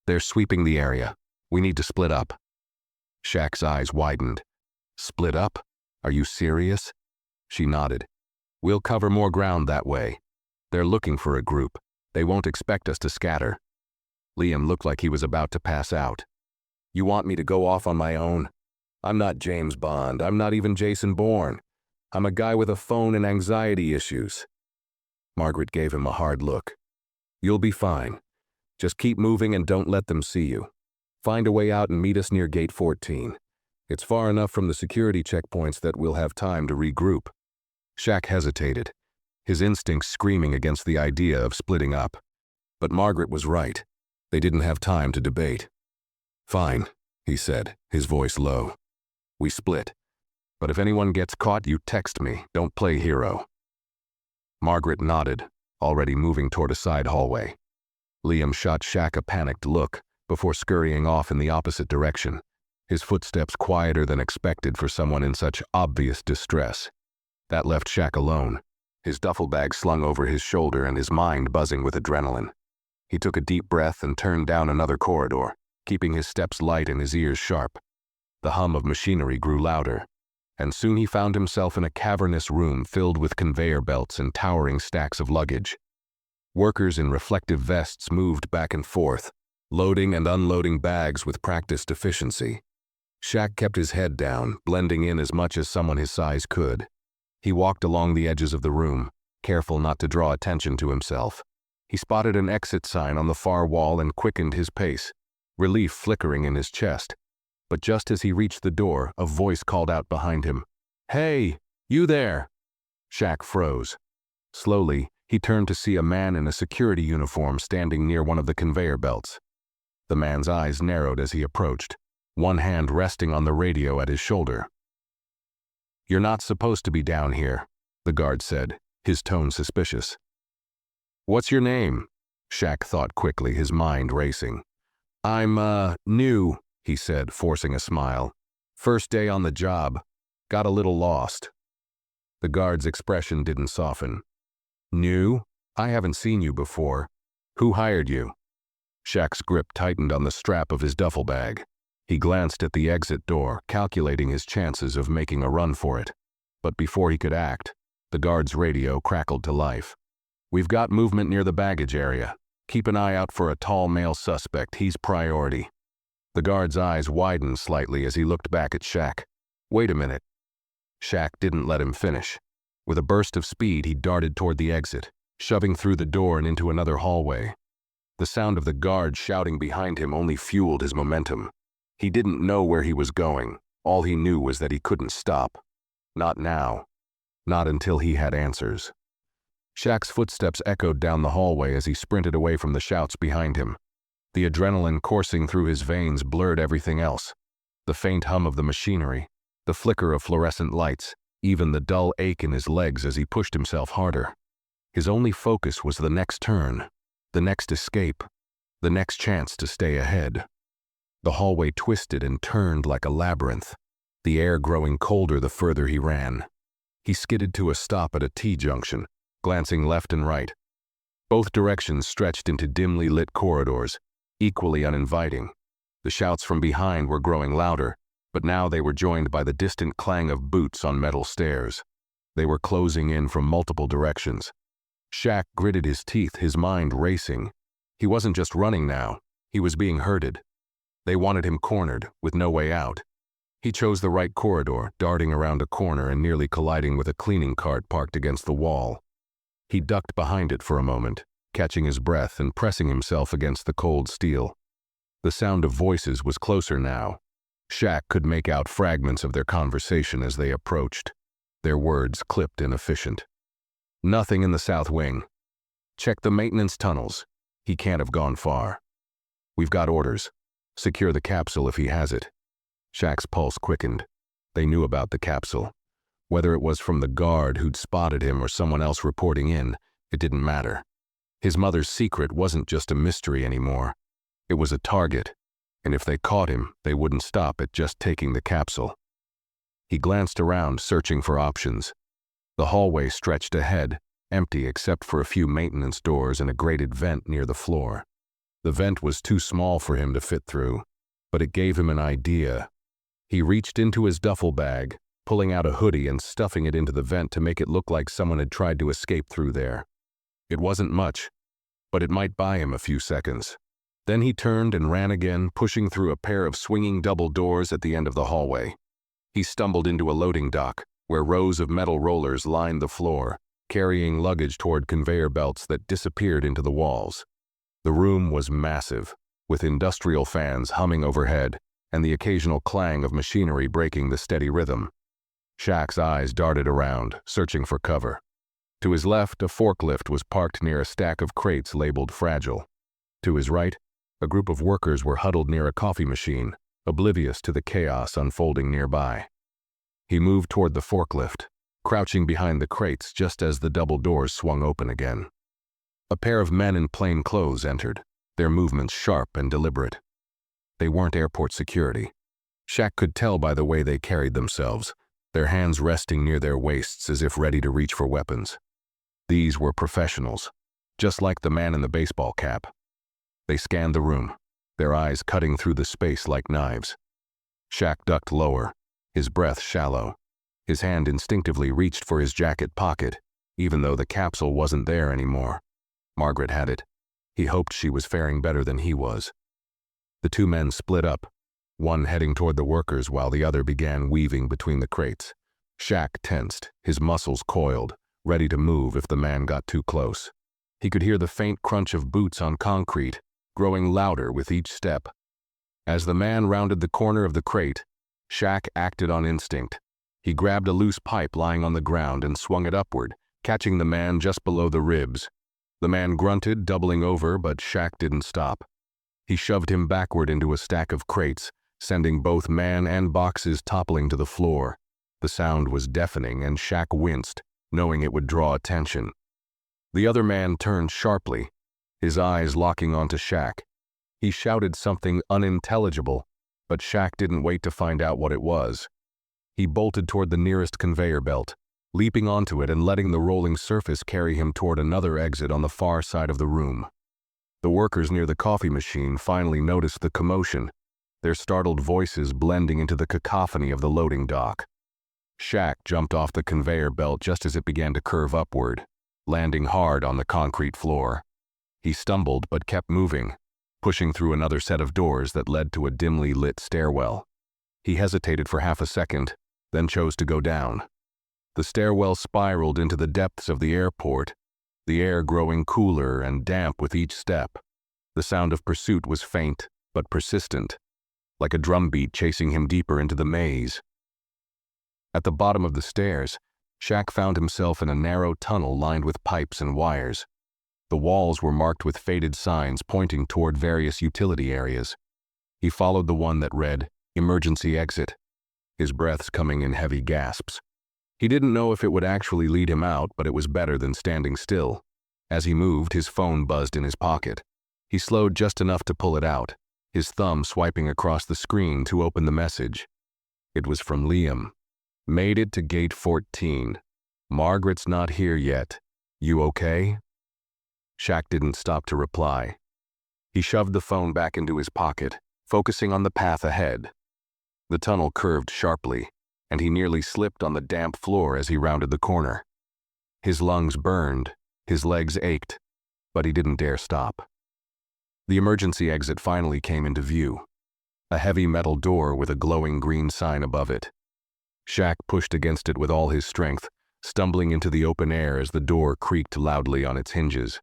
They're sweeping the area. We need to split up. Shaq's eyes widened. Split up? Are you serious? She nodded. We'll cover more ground that way. They're looking for a group. They won't expect us to scatter. Liam looked like he was about to pass out. You want me to go off on my own? I'm not James Bond. I'm not even Jason Bourne. I'm a guy with a phone and anxiety issues. Margaret gave him a hard look. You'll be fine. Just keep moving and don't let them see you. Find a way out and meet us near Gate 14. It's far enough from the security checkpoints that we'll have time to regroup. Shaq hesitated, his instincts screaming against the idea of splitting up. But Margaret was right. They didn't have time to debate. Fine, he said, his voice low. We split. But if anyone gets caught, you text me. Don't play hero. Margaret nodded, already moving toward a side hallway. Liam shot Shaq a panicked look before scurrying off in the opposite direction, his footsteps quieter than expected for someone in such obvious distress. That left Shaq alone, his duffel bag slung over his shoulder and his mind buzzing with adrenaline. He took a deep breath and turned down another corridor, keeping his steps light and his ears sharp. The hum of machinery grew louder, and soon he found himself in a cavernous room filled with conveyor belts and towering stacks of luggage. Workers in reflective vests moved back and forth, loading and unloading bags with practiced efficiency. Shaq kept his head down, blending in as much as someone his size could. He walked along the edges of the room, careful not to draw attention to himself. He spotted an exit sign on the far wall and quickened his pace, relief flickering in his chest. But just as he reached the door, a voice called out behind him. Hey, you there! Shaq froze. Slowly, he turned to see a man in a security uniform standing near one of the conveyor belts. The man's eyes narrowed as he approached, one hand resting on the radio at his shoulder. You're not supposed to be down here, the guard said, his tone suspicious. What's your name? Shaq thought quickly, his mind racing. I'm, new, he said, forcing a smile. First day on the job. Got a little lost. The guard's expression didn't soften. New? I haven't seen you before. Who hired you? Shaq's grip tightened on the strap of his duffel bag. He glanced at the exit door, calculating his chances of making a run for it. But before he could act, the guard's radio crackled to life. We've got movement near the baggage area. Keep an eye out for a tall male suspect. He's priority. The guard's eyes widened slightly as he looked back at Shaq. Wait a minute. Shaq didn't let him finish. With a burst of speed, he darted toward the exit, shoving through the door and into another hallway. The sound of the guard shouting behind him only fueled his momentum. He didn't know where he was going. All he knew was that he couldn't stop. Not now. Not until he had answers. Shaq's footsteps echoed down the hallway as he sprinted away from the shouts behind him. The adrenaline coursing through his veins blurred everything else. The faint hum of the machinery, the flicker of fluorescent lights, even the dull ache in his legs as he pushed himself harder. His only focus was the next turn, the next escape, the next chance to stay ahead. The hallway twisted and turned like a labyrinth, the air growing colder the further he ran. He skidded to a stop at a T-junction, glancing left and right. Both directions stretched into dimly lit corridors, equally uninviting. The shouts from behind were growing louder, but now they were joined by the distant clang of boots on metal stairs. They were closing in from multiple directions. Shaq gritted his teeth, his mind racing. He wasn't just running now, he was being herded. They wanted him cornered, with no way out. He chose the right corridor, darting around a corner and nearly colliding with a cleaning cart parked against the wall. He ducked behind it for a moment, catching his breath and pressing himself against the cold steel. The sound of voices was closer now. Shaq could make out fragments of their conversation as they approached, their words clipped and efficient. Nothing in the south wing. Check the maintenance tunnels. He can't have gone far. We've got orders. Secure the capsule if he has it. Shaq's pulse quickened. They knew about the capsule. Whether it was from the guard who'd spotted him or someone else reporting in, it didn't matter. His mother's secret wasn't just a mystery anymore. It was a target, and if they caught him, they wouldn't stop at just taking the capsule. He glanced around, searching for options. The hallway stretched ahead, empty except for a few maintenance doors and a grated vent near the floor. The vent was too small for him to fit through, but it gave him an idea. He reached into his duffel bag, pulling out a hoodie and stuffing it into the vent to make it look like someone had tried to escape through there. It wasn't much, but it might buy him a few seconds. Then he turned and ran again, pushing through a pair of swinging double doors at the end of the hallway. He stumbled into a loading dock, where rows of metal rollers lined the floor, carrying luggage toward conveyor belts that disappeared into the walls. The room was massive, with industrial fans humming overhead and the occasional clang of machinery breaking the steady rhythm. Shaq's eyes darted around, searching for cover. To his left, a forklift was parked near a stack of crates labeled fragile. To his right, a group of workers were huddled near a coffee machine, oblivious to the chaos unfolding nearby. He moved toward the forklift, crouching behind the crates just as the double doors swung open again. A pair of men in plain clothes entered, their movements sharp and deliberate. They weren't airport security. Shaq could tell by the way they carried themselves, their hands resting near their waists as if ready to reach for weapons. These were professionals, just like the man in the baseball cap. They scanned the room, their eyes cutting through the space like knives. Shaq ducked lower, his breath shallow. His hand instinctively reached for his jacket pocket, even though the capsule wasn't there anymore. Margaret had it. He hoped she was faring better than he was. The two men split up, one heading toward the workers while the other began weaving between the crates. Shaq tensed, his muscles coiled, ready to move if the man got too close. He could hear the faint crunch of boots on concrete, growing louder with each step. As the man rounded the corner of the crate, Shaq acted on instinct. He grabbed a loose pipe lying on the ground and swung it upward, catching the man just below the ribs. The man grunted, doubling over, but Shaq didn't stop. He shoved him backward into a stack of crates, sending both man and boxes toppling to the floor. The sound was deafening, and Shaq winced, knowing it would draw attention. The other man turned sharply, his eyes locking onto Shaq. He shouted something unintelligible, but Shaq didn't wait to find out what it was. He bolted toward the nearest conveyor belt, leaping onto it and letting the rolling surface carry him toward another exit on the far side of the room. The workers near the coffee machine finally noticed the commotion, their startled voices blending into the cacophony of the loading dock. Shaq jumped off the conveyor belt just as it began to curve upward, landing hard on the concrete floor. He stumbled but kept moving, pushing through another set of doors that led to a dimly lit stairwell. He hesitated for half a second, then chose to go down. The stairwell spiraled into the depths of the airport, the air growing cooler and damp with each step. The sound of pursuit was faint, but persistent, like a drumbeat chasing him deeper into the maze. At the bottom of the stairs, Shaq found himself in a narrow tunnel lined with pipes and wires. The walls were marked with faded signs pointing toward various utility areas. He followed the one that read, "Emergency exit," his breaths coming in heavy gasps. He didn't know if it would actually lead him out, but it was better than standing still. As he moved, his phone buzzed in his pocket. He slowed just enough to pull it out, his thumb swiping across the screen to open the message. It was from Liam. "Made it to gate 14. Margaret's not here yet. You okay?" Shaq didn't stop to reply. He shoved the phone back into his pocket, focusing on the path ahead. The tunnel curved sharply, and he nearly slipped on the damp floor as he rounded the corner. His lungs burned, his legs ached, but he didn't dare stop. The emergency exit finally came into view. a heavy metal door with a glowing green sign above it. Shaq pushed against it with all his strength, stumbling into the open air as the door creaked loudly on its hinges.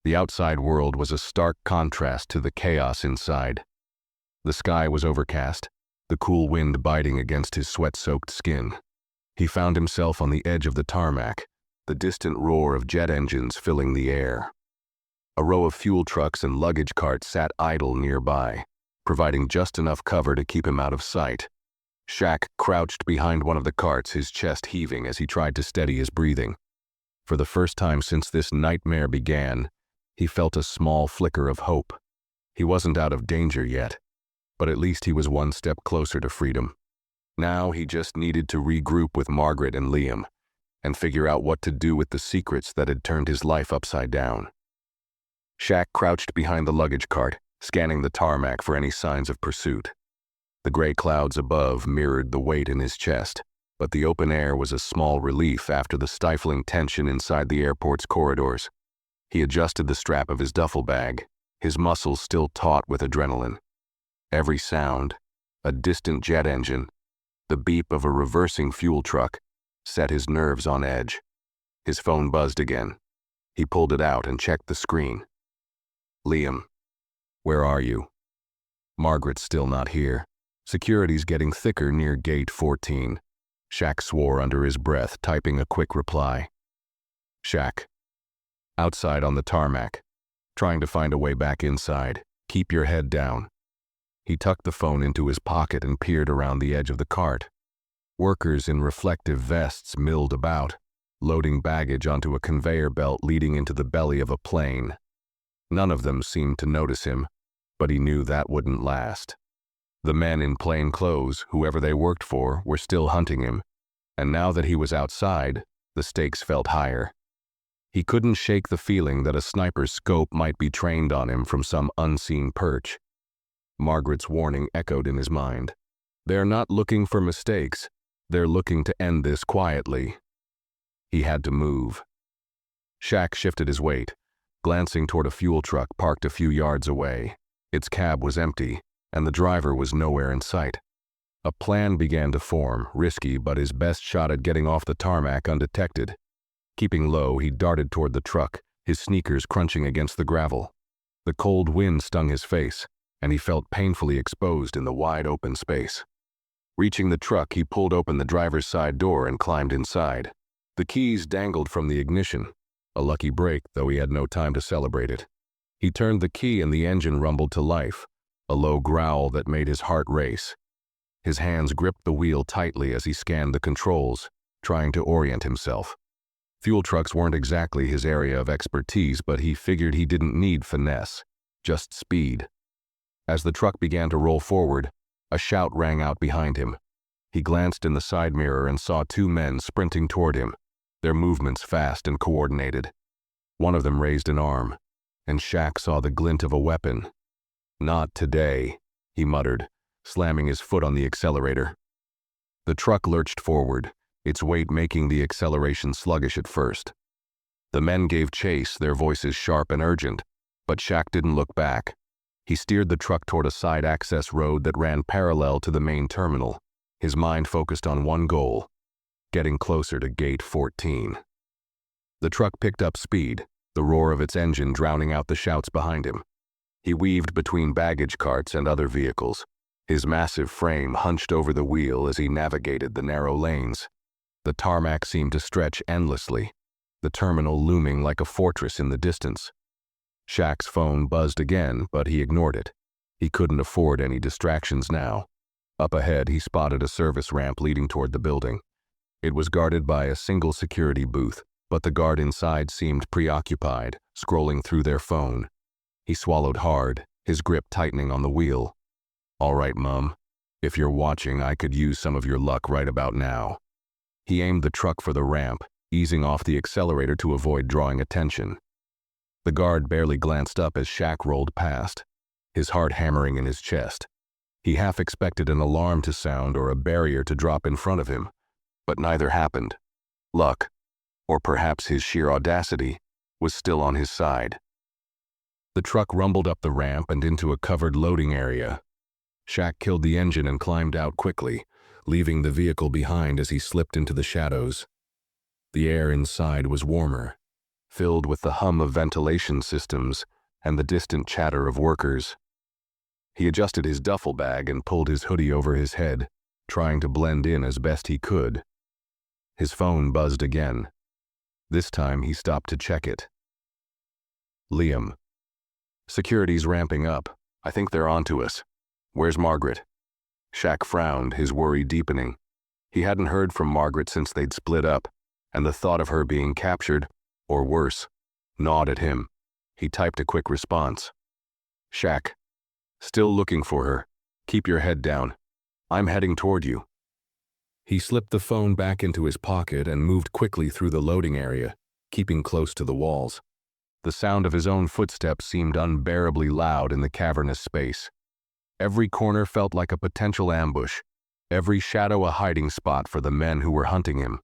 The outside world was a stark contrast to the chaos inside. The sky was overcast, the cool wind biting against his sweat-soaked skin. He found himself on the edge of the tarmac, the distant roar of jet engines filling the air. A row of fuel trucks and luggage carts sat idle nearby, providing just enough cover to keep him out of sight. Shaq crouched behind one of the carts, his chest heaving as he tried to steady his breathing. For the first time since this nightmare began, he felt a small flicker of hope. He wasn't out of danger yet, but at least he was one step closer to freedom. Now he just needed to regroup with Margaret and Liam, and figure out what to do with the secrets that had turned his life upside down. Shaq crouched behind the luggage cart, scanning the tarmac for any signs of pursuit. The gray clouds above mirrored the weight in his chest, but the open air was a small relief after the stifling tension inside the airport's corridors. He adjusted the strap of his duffel bag, his muscles still taut with adrenaline. Every sound, a distant jet engine, the beep of a reversing fuel truck, set his nerves on edge. His phone buzzed again. He pulled it out and checked the screen. Liam, where are you? Margaret's still not here. Security's getting thicker near gate 14. Shaq swore under his breath, typing a quick reply. Shaq. Outside on the tarmac, trying to find a way back inside. Keep your head down. He tucked the phone into his pocket and peered around the edge of the cart. Workers in reflective vests milled about, loading baggage onto a conveyor belt leading into the belly of a plane. None of them seemed to notice him, but he knew that wouldn't last. The men in plain clothes, whoever they worked for, were still hunting him, and now that he was outside, the stakes felt higher. He couldn't shake the feeling that a sniper's scope might be trained on him from some unseen perch. Margaret's warning echoed in his mind. They're not looking for mistakes. They're looking to end this quietly. He had to move. Shaq shifted his weight, glancing toward a fuel truck parked a few yards away. Its cab was empty, and the driver was nowhere in sight. A plan began to form, risky but his best shot at getting off the tarmac undetected. Keeping low, he darted toward the truck, his sneakers crunching against the gravel. The cold wind stung his face, and he felt painfully exposed in the wide open space. Reaching the truck, he pulled open the driver's side door and climbed inside. The keys dangled from the ignition, a lucky break, though he had no time to celebrate it. He turned the key and the engine rumbled to life, a low growl that made his heart race. His hands gripped the wheel tightly as he scanned the controls, trying to orient himself. Fuel trucks weren't exactly his area of expertise, but he figured he didn't need finesse, just speed. As the truck began to roll forward, a shout rang out behind him. He glanced in the side mirror and saw two men sprinting toward him, their movements fast and coordinated. One of them raised an arm, and Shaq saw the glint of a weapon. Not today, he muttered, slamming his foot on the accelerator. The truck lurched forward, its weight making the acceleration sluggish at first. The men gave chase, their voices sharp and urgent, but Shaq didn't look back. He steered the truck toward a side access road that ran parallel to the main terminal, his mind focused on one goal, getting closer to gate 14. The truck picked up speed, the roar of its engine drowning out the shouts behind him. He weaved between baggage carts and other vehicles, his massive frame hunched over the wheel as he navigated the narrow lanes. The tarmac seemed to stretch endlessly, the terminal looming like a fortress in the distance. Shaq's phone buzzed again, but he ignored it. He couldn't afford any distractions now. Up ahead, he spotted a service ramp leading toward the building. It was guarded by a single security booth, but the guard inside seemed preoccupied, scrolling through their phone. He swallowed hard, his grip tightening on the wheel. "All right, Mum. If you're watching, I could use some of your luck right about now." He aimed the truck for the ramp, easing off the accelerator to avoid drawing attention. The guard barely glanced up as Shaq rolled past, his heart hammering in his chest. He half expected an alarm to sound or a barrier to drop in front of him, but neither happened. Luck, or perhaps his sheer audacity, was still on his side. The truck rumbled up the ramp and into a covered loading area. Shaq killed the engine and climbed out quickly, leaving the vehicle behind as he slipped into the shadows. The air inside was warmer, filled with the hum of ventilation systems and the distant chatter of workers. He adjusted his duffel bag and pulled his hoodie over his head, trying to blend in as best he could. His phone buzzed again. This time he stopped to check it. Liam. Security's ramping up. I think they're onto us. Where's Margaret? Shaq frowned, his worry deepening. He hadn't heard from Margaret since they'd split up, and the thought of her being captured, or worse, gnawed at him. He typed a quick response. Shaq. Still looking for her. Keep your head down. I'm heading toward you. He slipped the phone back into his pocket and moved quickly through the loading area, keeping close to the walls. The sound of his own footsteps seemed unbearably loud in the cavernous space. Every corner felt like a potential ambush, every shadow a hiding spot for the men who were hunting him.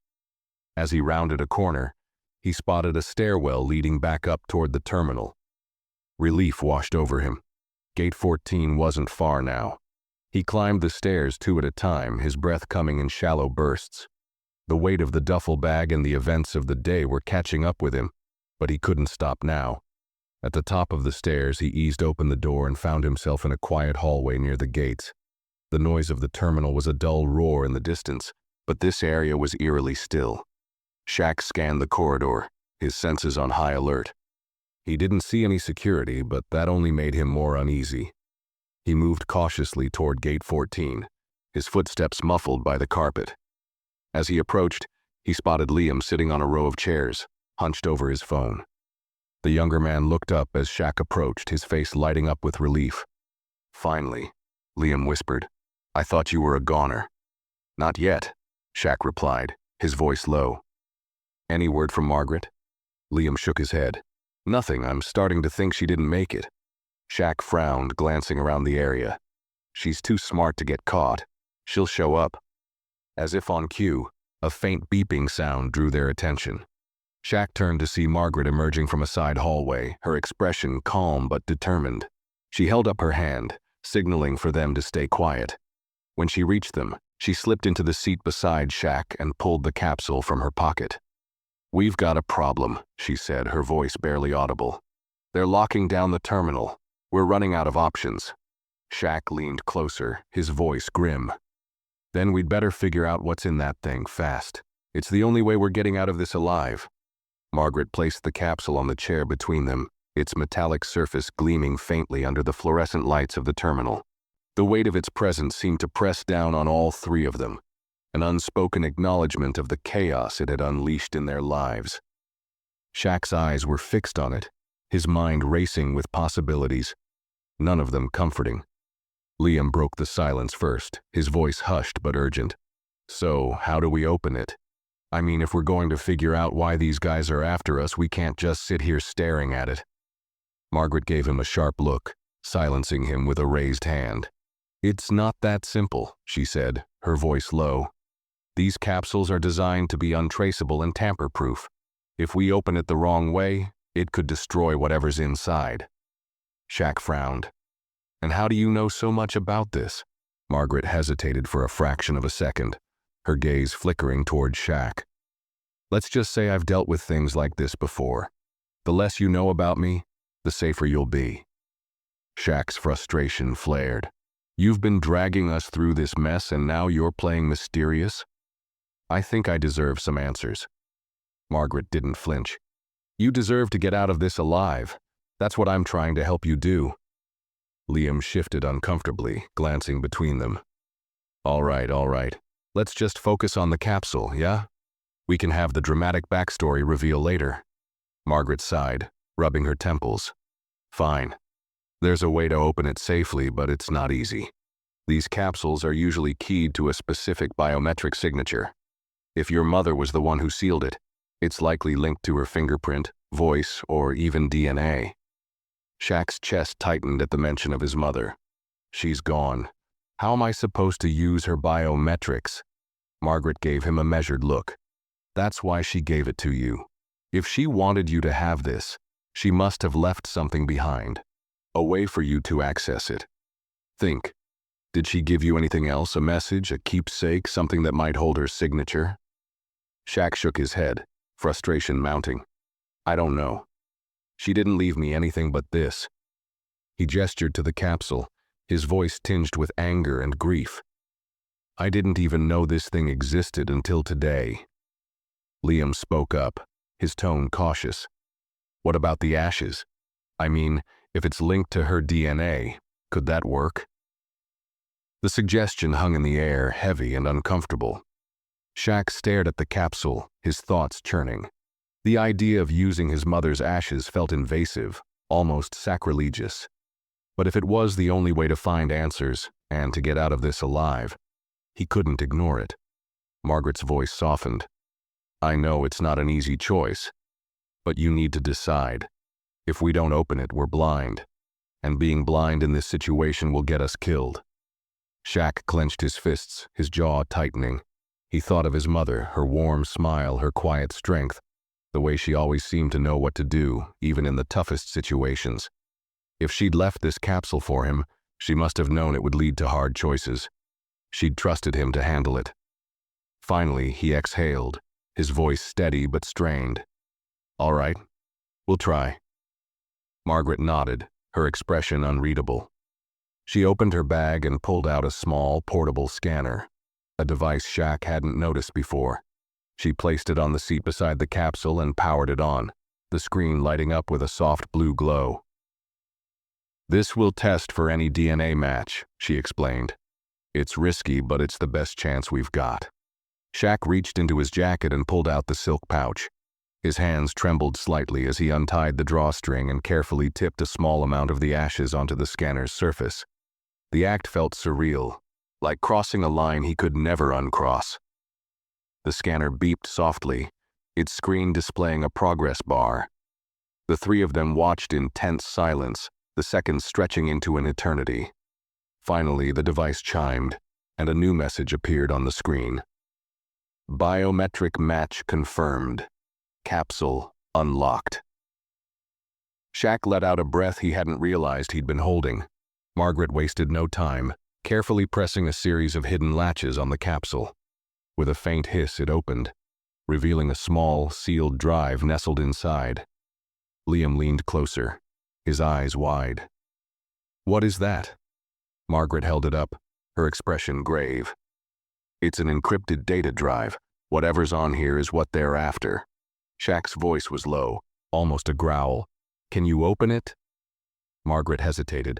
As he rounded a corner, he spotted a stairwell leading back up toward the terminal. Relief washed over him. Gate 14 wasn't far now. He climbed the stairs 2 at a time, his breath coming in shallow bursts. The weight of the duffel bag and the events of the day were catching up with him, but he couldn't stop now. At the top of the stairs, he eased open the door and found himself in a quiet hallway near the gates. The noise of the terminal was a dull roar in the distance, but this area was eerily still. Shaq scanned the corridor, his senses on high alert. He didn't see any security, but that only made him more uneasy. He moved cautiously toward Gate 14, his footsteps muffled by the carpet. As he approached, he spotted Liam sitting on a row of chairs, hunched over his phone. The younger man looked up as Shaq approached, his face lighting up with relief. Finally, Liam whispered, I thought you were a goner. Not yet, Shaq replied, his voice low. Any word from Margaret? Liam shook his head. Nothing, I'm starting to think she didn't make it. Shaq frowned, glancing around the area. She's too smart to get caught. She'll show up. As if on cue, a faint beeping sound drew their attention. Shaq turned to see Margaret emerging from a side hallway, her expression calm but determined. She held up her hand, signaling for them to stay quiet. When she reached them, she slipped into the seat beside Shaq and pulled the capsule from her pocket. We've got a problem, she said, her voice barely audible. They're locking down the terminal. We're running out of options. Shaq leaned closer, his voice grim. Then we'd better figure out what's in that thing fast. It's the only way we're getting out of this alive. Margaret placed the capsule on the chair between them, its metallic surface gleaming faintly under the fluorescent lights of the terminal. The weight of its presence seemed to press down on all 3 of them, an unspoken acknowledgement of the chaos it had unleashed in their lives. Shaq's eyes were fixed on it, his mind racing with possibilities, none of them comforting. Liam broke the silence first, his voice hushed but urgent. So, how do we open it? I mean, if we're going to figure out why these guys are after us, we can't just sit here staring at it. Margaret gave him a sharp look, silencing him with a raised hand. It's not that simple, she said, her voice low. These capsules are designed to be untraceable and tamper-proof. If we open it the wrong way, it could destroy whatever's inside. Shaq frowned. And how do you know so much about this? Margaret hesitated for a fraction of a second, her gaze flickering toward Shaq. Let's just say I've dealt with things like this before. The less you know about me, the safer you'll be. Shaq's frustration flared. You've been dragging us through this mess and now you're playing mysterious? I think I deserve some answers. Margaret didn't flinch. You deserve to get out of this alive. That's what I'm trying to help you do. Liam shifted uncomfortably, glancing between them. All right. Let's just focus on the capsule, yeah? We can have the dramatic backstory reveal later. Margaret sighed, rubbing her temples. Fine. There's a way to open it safely, but it's not easy. These capsules are usually keyed to a specific biometric signature. If your mother was the one who sealed it, it's likely linked to her fingerprint, voice, or even DNA. Shaq's chest tightened at the mention of his mother. She's gone. How am I supposed to use her biometrics? Margaret gave him a measured look. That's why she gave it to you. If she wanted you to have this, she must have left something behind. A way for you to access it. Think. Did she give you anything else, a message, a keepsake, something that might hold her signature? Shaq shook his head, frustration mounting. I don't know. She didn't leave me anything but this. He gestured to the capsule, his voice tinged with anger and grief. I didn't even know this thing existed until today. Liam spoke up, his tone cautious. What about the ashes? I mean, if it's linked to her DNA, could that work? The suggestion hung in the air, heavy and uncomfortable. Shaq stared at the capsule, his thoughts churning. The idea of using his mother's ashes felt invasive, almost sacrilegious. But if it was the only way to find answers, and to get out of this alive, he couldn't ignore it. Margaret's voice softened. I know it's not an easy choice, but you need to decide. If we don't open it, we're blind. And being blind in this situation will get us killed. Shaq clenched his fists, his jaw tightening. He thought of his mother, her warm smile, her quiet strength, the way she always seemed to know what to do, even in the toughest situations. If she'd left this capsule for him, she must have known it would lead to hard choices. She'd trusted him to handle it. Finally, he exhaled, his voice steady but strained. All right, we'll try. Margaret nodded, her expression unreadable. She opened her bag and pulled out a small, portable scanner, a device Shaq hadn't noticed before. She placed it on the seat beside the capsule and powered it on, the screen lighting up with a soft blue glow. This will test for any DNA match, she explained. It's risky, but it's the best chance we've got. Shaq reached into his jacket and pulled out the silk pouch. His hands trembled slightly as he untied the drawstring and carefully tipped a small amount of the ashes onto the scanner's surface. The act felt surreal, like crossing a line he could never uncross. The scanner beeped softly, its screen displaying a progress bar. The three of them watched in tense silence, the seconds stretching into an eternity. Finally, the device chimed, and a new message appeared on the screen. Biometric match confirmed. Capsule unlocked. Shaq let out a breath he hadn't realized he'd been holding. Margaret wasted no time, carefully pressing a series of hidden latches on the capsule. With a faint hiss, it opened, revealing a small, sealed drive nestled inside. Liam leaned closer, his eyes wide. What is that? Margaret held it up, her expression grave. It's an encrypted data drive. Whatever's on here is what they're after. Shaq's voice was low, almost a growl. Can you open it? Margaret hesitated.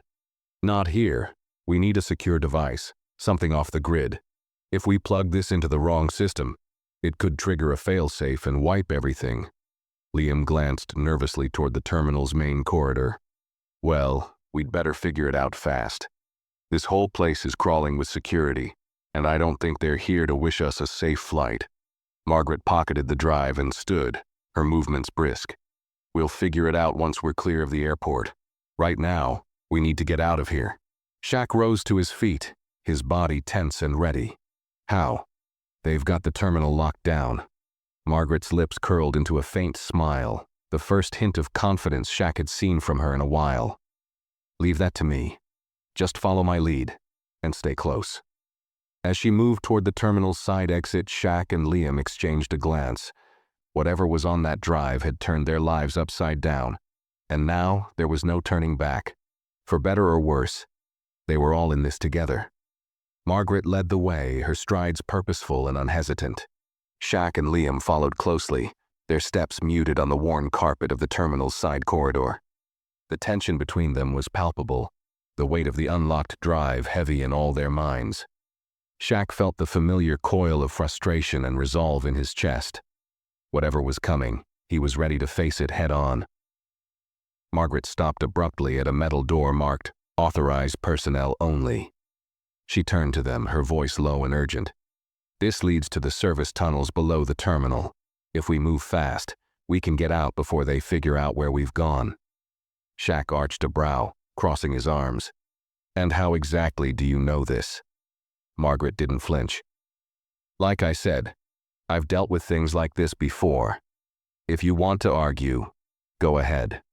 Not here. We need a secure device, something off the grid. If we plug this into the wrong system, it could trigger a failsafe and wipe everything. Liam glanced nervously toward the terminal's main corridor. Well, we'd better figure it out fast. This whole place is crawling with security, and I don't think they're here to wish us a safe flight. Margaret pocketed the drive and stood, her movements brisk. We'll figure it out once we're clear of the airport. Right now, we need to get out of here. Shaq rose to his feet, his body tense and ready. How? They've got the terminal locked down. Margaret's lips curled into a faint smile, the first hint of confidence Shaq had seen from her in a while. Leave that to me. Just follow my lead, and stay close. As she moved toward the terminal's side exit, Shaq and Liam exchanged a glance. Whatever was on that drive had turned their lives upside down, and now there was no turning back. For better or worse, they were all in this together. Margaret led the way, her strides purposeful and unhesitant. Shaq and Liam followed closely, their steps muted on the worn carpet of the terminal's side corridor. The tension between them was palpable, the weight of the unlocked drive heavy in all their minds. Shaq felt the familiar coil of frustration and resolve in his chest. Whatever was coming, he was ready to face it head-on. Margaret stopped abruptly at a metal door marked, "Authorized personnel only." She turned to them, her voice low and urgent. "This leads to the service tunnels below the terminal. If we move fast, we can get out before they figure out where we've gone." Shaq arched a brow, crossing his arms. "And how exactly do you know this?" Margaret didn't flinch. "Like I said, I've dealt with things like this before. If you want to argue, go ahead.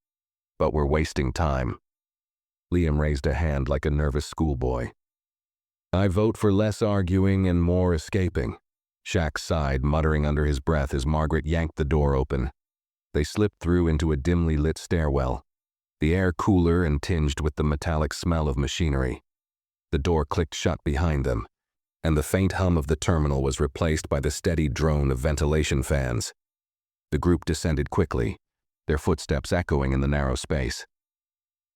But we're wasting time." Liam raised a hand like a nervous schoolboy. I vote for less arguing and more escaping. Shaq sighed, muttering under his breath as Margaret yanked the door open. They slipped through into a dimly lit stairwell, the air cooler and tinged with the metallic smell of machinery. The door clicked shut behind them, and the faint hum of the terminal was replaced by the steady drone of ventilation fans. The group descended quickly, their footsteps echoing in the narrow space.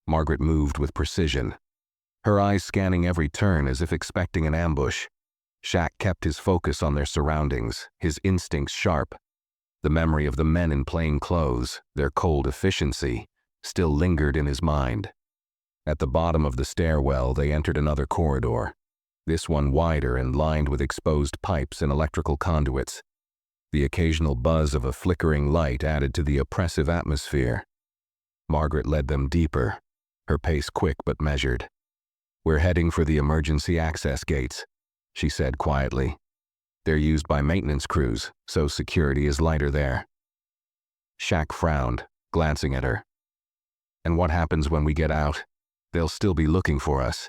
Margaret moved with precision, her eyes scanning every turn as if expecting an ambush. Shaq kept his focus on their surroundings, his instincts sharp. The memory of the men in plain clothes, their cold efficiency, still lingered in his mind. At the bottom of the stairwell, they entered another corridor, this one wider and lined with exposed pipes and electrical conduits. The occasional buzz of a flickering light added to the oppressive atmosphere. Margaret led them deeper, her pace quick but measured. "We're heading for the emergency access gates," she said quietly. "They're used by maintenance crews, so security is lighter there." Shaq frowned, glancing at her. "And what happens when we get out? They'll still be looking for us."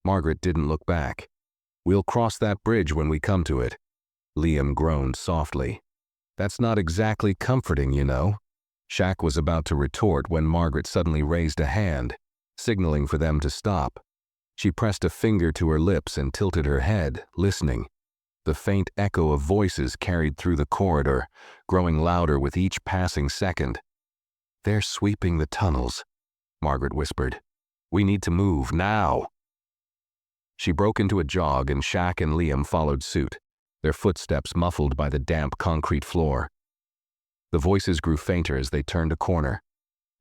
Margaret didn't look back. "We'll cross that bridge when we come to it." Liam groaned softly. "That's not exactly comforting, you know." Shaq was about to retort when Margaret suddenly raised a hand, signaling for them to stop. She pressed a finger to her lips and tilted her head, listening. The faint echo of voices carried through the corridor, growing louder with each passing second. "They're sweeping the tunnels," Margaret whispered. "We need to move, now." She broke into a jog and Shaq and Liam followed suit, their footsteps muffled by the damp concrete floor. The voices grew fainter as they turned a corner,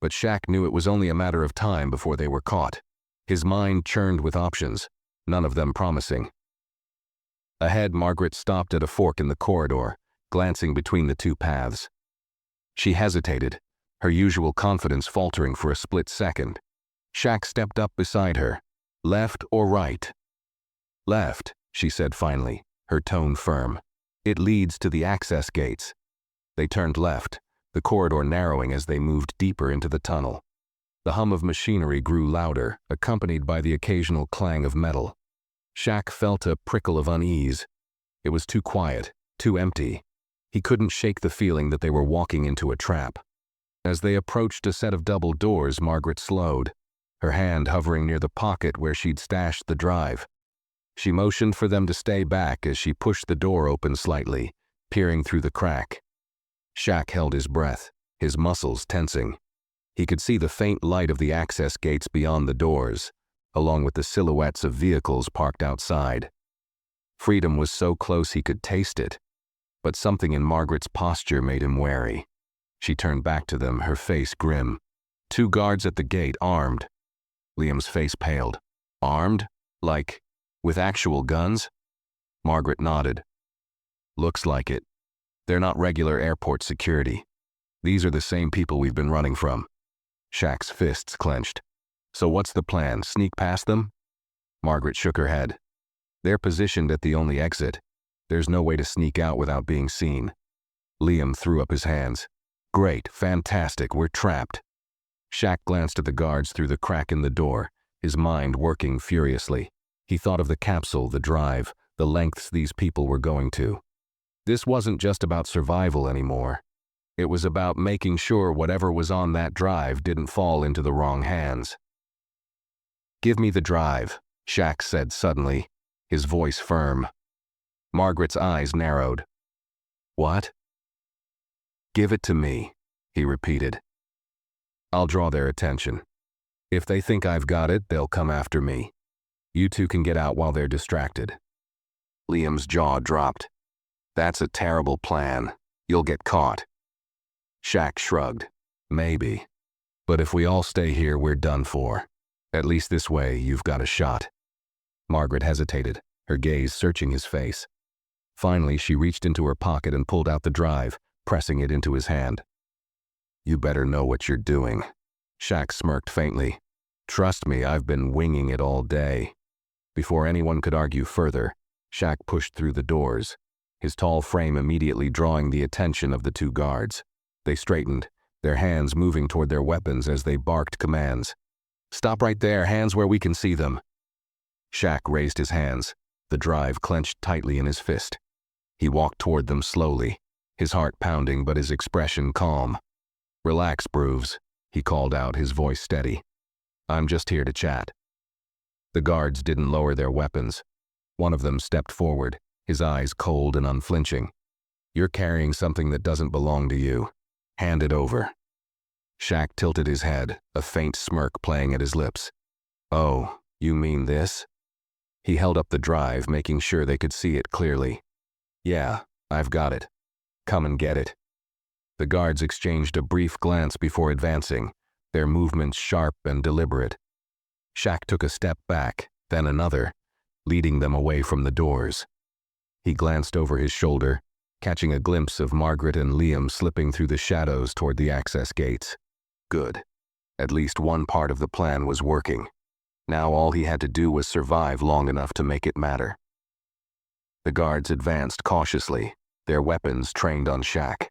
but Shaq knew it was only a matter of time before they were caught. His mind churned with options, none of them promising. Ahead, Margaret stopped at a fork in the corridor, glancing between the two paths. She hesitated, her usual confidence faltering for a split second. Shaq stepped up beside her. "Left or right?" "Left," she said finally, her tone firm. "It leads to the access gates." They turned left, the corridor narrowing as they moved deeper into the tunnel. The hum of machinery grew louder, accompanied by the occasional clang of metal. Shaq felt a prickle of unease. It was too quiet, too empty. He couldn't shake the feeling that they were walking into a trap. As they approached a set of double doors, Margaret slowed, her hand hovering near the pocket where she'd stashed the drive. She motioned for them to stay back as she pushed the door open slightly, peering through the crack. Shaq held his breath, his muscles tensing. He could see the faint light of the access gates beyond the doors, along with the silhouettes of vehicles parked outside. Freedom was so close he could taste it, but something in Margaret's posture made him wary. She turned back to them, her face grim. Two guards at the gate, armed. Liam's face paled. "Armed? Like, with actual guns?" Margaret nodded. "Looks like it. They're not regular airport security. These are the same people we've been running from." Shaq's fists clenched. "So what's the plan, sneak past them?" Margaret shook her head. "They're positioned at the only exit. There's no way to sneak out without being seen." Liam threw up his hands. "Great, fantastic, we're trapped." Shaq glanced at the guards through the crack in the door, his mind working furiously. He thought of the capsule, the drive, the lengths these people were going to. This wasn't just about survival anymore. It was about making sure whatever was on that drive didn't fall into the wrong hands. "Give me the drive," Shaq said suddenly, his voice firm. Margaret's eyes narrowed. "What?" "Give it to me," he repeated. "I'll draw their attention. If they think I've got it, they'll come after me. You two can get out while they're distracted." Liam's jaw dropped. "That's a terrible plan. You'll get caught." Shaq shrugged. "Maybe. But if we all stay here, we're done for. At least this way, you've got a shot." Margaret hesitated, her gaze searching his face. Finally, she reached into her pocket and pulled out the drive, pressing it into his hand. "You better know what you're doing." Shaq smirked faintly. "Trust me, I've been winging it all day." Before anyone could argue further, Shaq pushed through the doors, his tall frame immediately drawing the attention of the two guards. They straightened, their hands moving toward their weapons as they barked commands. "Stop right there, hands where we can see them." Shaq raised his hands, the drive clenched tightly in his fist. He walked toward them slowly, his heart pounding but his expression calm. "Relax, Bruves," he called out, his voice steady. "I'm just here to chat." The guards didn't lower their weapons. One of them stepped forward, his eyes cold and unflinching. "You're carrying something that doesn't belong to you. Hand it over." Shaq tilted his head, a faint smirk playing at his lips. "Oh, you mean this?" He held up the drive, making sure they could see it clearly. "Yeah, I've got it. Come and get it." The guards exchanged a brief glance before advancing, their movements sharp and deliberate. Shaq took a step back, then another, leading them away from the doors. He glanced over his shoulder, catching a glimpse of Margaret and Liam slipping through the shadows toward the access gates. Good. At least one part of the plan was working. Now all he had to do was survive long enough to make it matter. The guards advanced cautiously, their weapons trained on Shaq.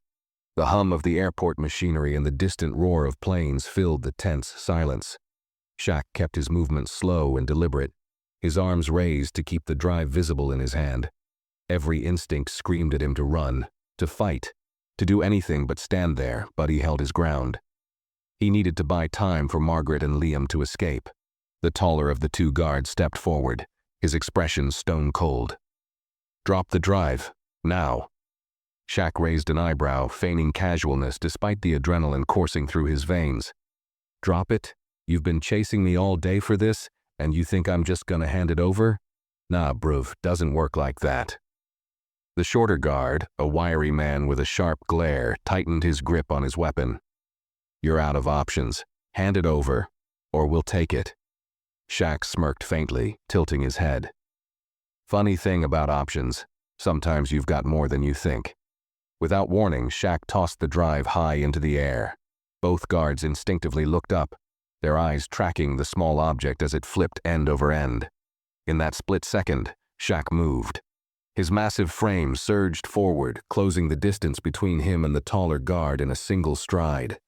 The hum of the airport machinery and the distant roar of planes filled the tense silence. Shaq kept his movements slow and deliberate, his arms raised to keep the drive visible in his hand. Every instinct screamed at him to run, to fight, to do anything but stand there, but he held his ground. He needed to buy time for Margaret and Liam to escape. The taller of the two guards stepped forward, his expression stone cold. "Drop the drive, now." Shaq raised an eyebrow, feigning casualness despite the adrenaline coursing through his veins. "Drop it? You've been chasing me all day for this, and you think I'm just gonna hand it over? Nah, bruv, doesn't work like that." The shorter guard, a wiry man with a sharp glare, tightened his grip on his weapon. "You're out of options. Hand it over, or we'll take it." Shaq smirked faintly, tilting his head. "Funny thing about options, sometimes you've got more than you think." Without warning, Shaq tossed the drive high into the air. Both guards instinctively looked up, their eyes tracking the small object as it flipped end over end. In that split second, Shaq moved. His massive frame surged forward, closing the distance between him and the taller guard in a single stride.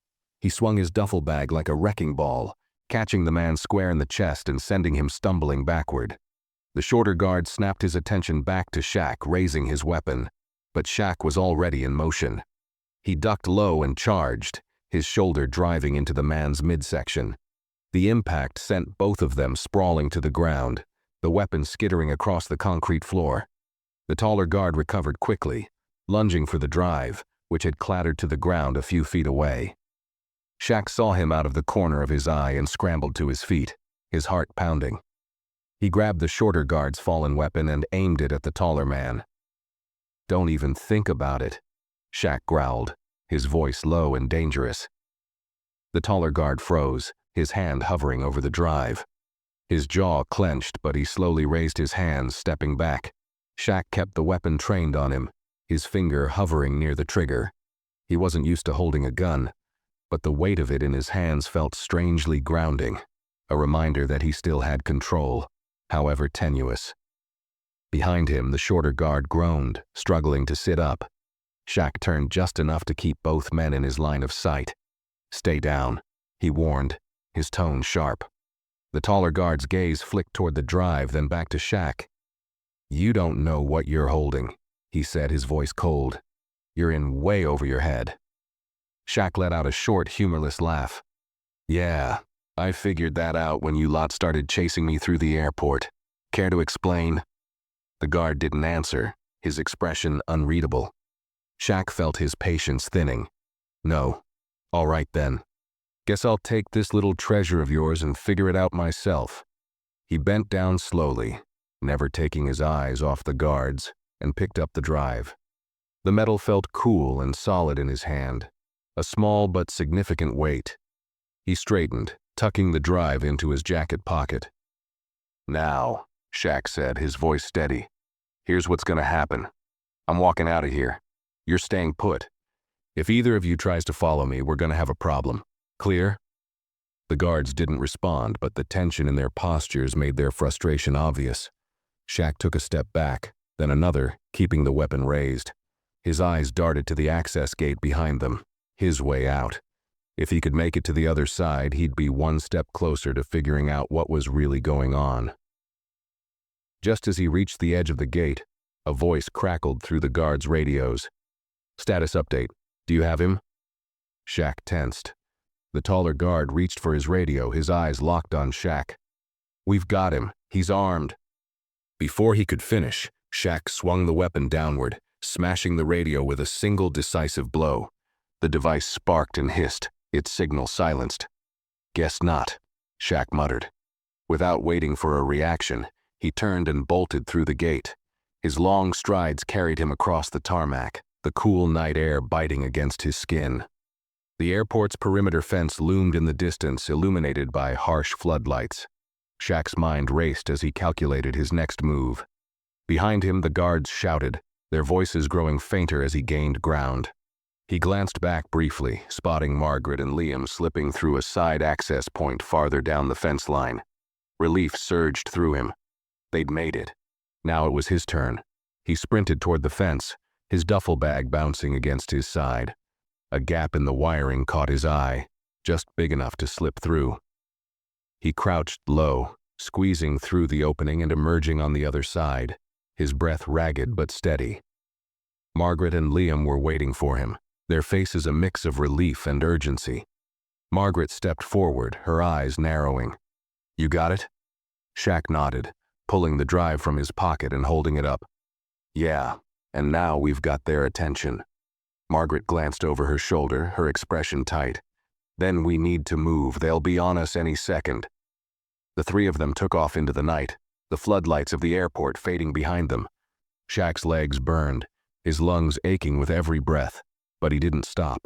He swung his duffel bag like a wrecking ball, catching the man square in the chest and sending him stumbling backward. The shorter guard snapped his attention back to Shaq, raising his weapon, but Shaq was already in motion. He ducked low and charged, his shoulder driving into the man's midsection. The impact sent both of them sprawling to the ground, the weapon skittering across the concrete floor. The taller guard recovered quickly, lunging for the drive, which had clattered to the ground a few feet away. Shaq saw him out of the corner of his eye and scrambled to his feet, his heart pounding. He grabbed the shorter guard's fallen weapon and aimed it at the taller man. "Don't even think about it," Shaq growled, his voice low and dangerous. The taller guard froze, his hand hovering over the drive. His jaw clenched, but he slowly raised his hands, stepping back. Shaq kept the weapon trained on him, his finger hovering near the trigger. He wasn't used to holding a gun, but the weight of it in his hands felt strangely grounding, a reminder that he still had control, however tenuous. Behind him, the shorter guard groaned, struggling to sit up. Shaq turned just enough to keep both men in his line of sight. "Stay down," he warned, his tone sharp. The taller guard's gaze flicked toward the drive, then back to Shaq. "You don't know what you're holding," he said, his voice cold. "You're in way over your head." Shaq let out a short, humorless laugh. "Yeah, I figured that out when you lot started chasing me through the airport. Care to explain?" The guard didn't answer, his expression unreadable. Shaq felt his patience thinning. "No. All right then. Guess I'll take this little treasure of yours and figure it out myself." He bent down slowly, never taking his eyes off the guards, and picked up the drive. The metal felt cool and solid in his hand, a small but significant weight. He straightened, tucking the drive into his jacket pocket. "Now," Shaq said, his voice steady, "here's what's gonna happen. I'm walking out of here. You're staying put. If either of you tries to follow me, we're gonna have a problem. Clear?" The guards didn't respond, but the tension in their postures made their frustration obvious. Shaq took a step back, then another, keeping the weapon raised. His eyes darted to the access gate behind them, his way out. If he could make it to the other side, he'd be one step closer to figuring out what was really going on. Just as he reached the edge of the gate, a voice crackled through the guards' radios. "Status update. Do you have him?" Shaq tensed. The taller guard reached for his radio, his eyes locked on Shaq. "We've got him. He's armed." Before he could finish, Shaq swung the weapon downward, smashing the radio with a single decisive blow. The device sparked and hissed, its signal silenced. "Guess not," Shaq muttered. Without waiting for a reaction, he turned and bolted through the gate. His long strides carried him across the tarmac, the cool night air biting against his skin. The airport's perimeter fence loomed in the distance, illuminated by harsh floodlights. Shaq's mind raced as he calculated his next move. Behind him, the guards shouted, their voices growing fainter as he gained ground. He glanced back briefly, spotting Margaret and Liam slipping through a side access point farther down the fence line. Relief surged through him. They'd made it. Now it was his turn. He sprinted toward the fence, his duffel bag bouncing against his side. A gap in the wiring caught his eye, just big enough to slip through. He crouched low, squeezing through the opening and emerging on the other side, his breath ragged but steady. Margaret and Liam were waiting for him, their faces a mix of relief and urgency. Margaret stepped forward, her eyes narrowing. "You got it?" Shaq nodded, pulling the drive from his pocket and holding it up. "Yeah, and now we've got their attention." Margaret glanced over her shoulder, her expression tight. "Then we need to move. They'll be on us any second." The three of them took off into the night, the floodlights of the airport fading behind them. Shaq's legs burned, his lungs aching with every breath, but he didn't stop.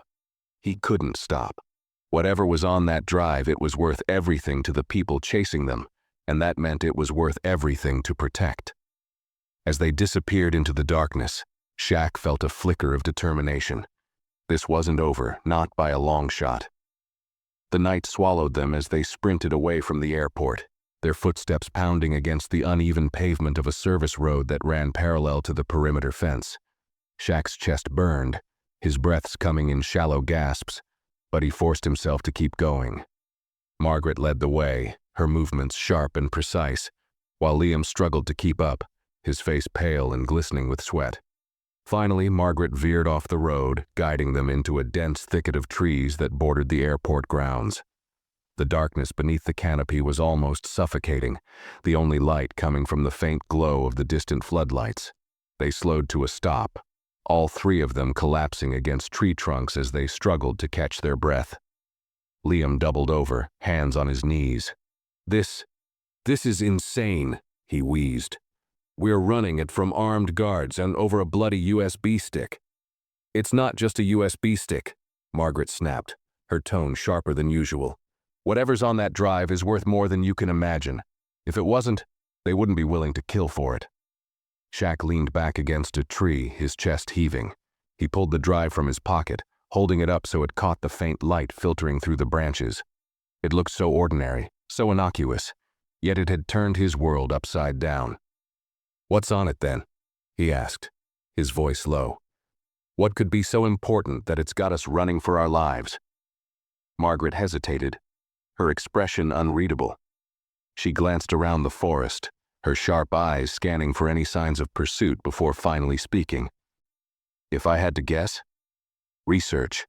He couldn't stop. Whatever was on that drive, it was worth everything to the people chasing them, and that meant it was worth everything to protect. As they disappeared into the darkness, Shaq felt a flicker of determination. This wasn't over, not by a long shot. The night swallowed them as they sprinted away from the airport, their footsteps pounding against the uneven pavement of a service road that ran parallel to the perimeter fence. Shaq's chest burned, his breaths coming in shallow gasps, but he forced himself to keep going. Margaret led the way, her movements sharp and precise, while Liam struggled to keep up, his face pale and glistening with sweat. Finally, Margaret veered off the road, guiding them into a dense thicket of trees that bordered the airport grounds. The darkness beneath the canopy was almost suffocating, the only light coming from the faint glow of the distant floodlights. They slowed to a stop, all three of them collapsing against tree trunks as they struggled to catch their breath. Liam doubled over, hands on his knees. This is insane," he wheezed. "We're running it from armed guards and over a bloody USB stick." "It's not just a USB stick," Margaret snapped, her tone sharper than usual. "Whatever's on that drive is worth more than you can imagine. If it wasn't, they wouldn't be willing to kill for it." Shaq leaned back against a tree, his chest heaving. He pulled the drive from his pocket, holding it up so it caught the faint light filtering through the branches. It looked so ordinary, so innocuous, yet it had turned his world upside down. "What's on it then?" he asked, his voice low. "What could be so important that it's got us running for our lives?" Margaret hesitated, her expression unreadable. She glanced around the forest, her sharp eyes scanning for any signs of pursuit before finally speaking. "If I had to guess, research.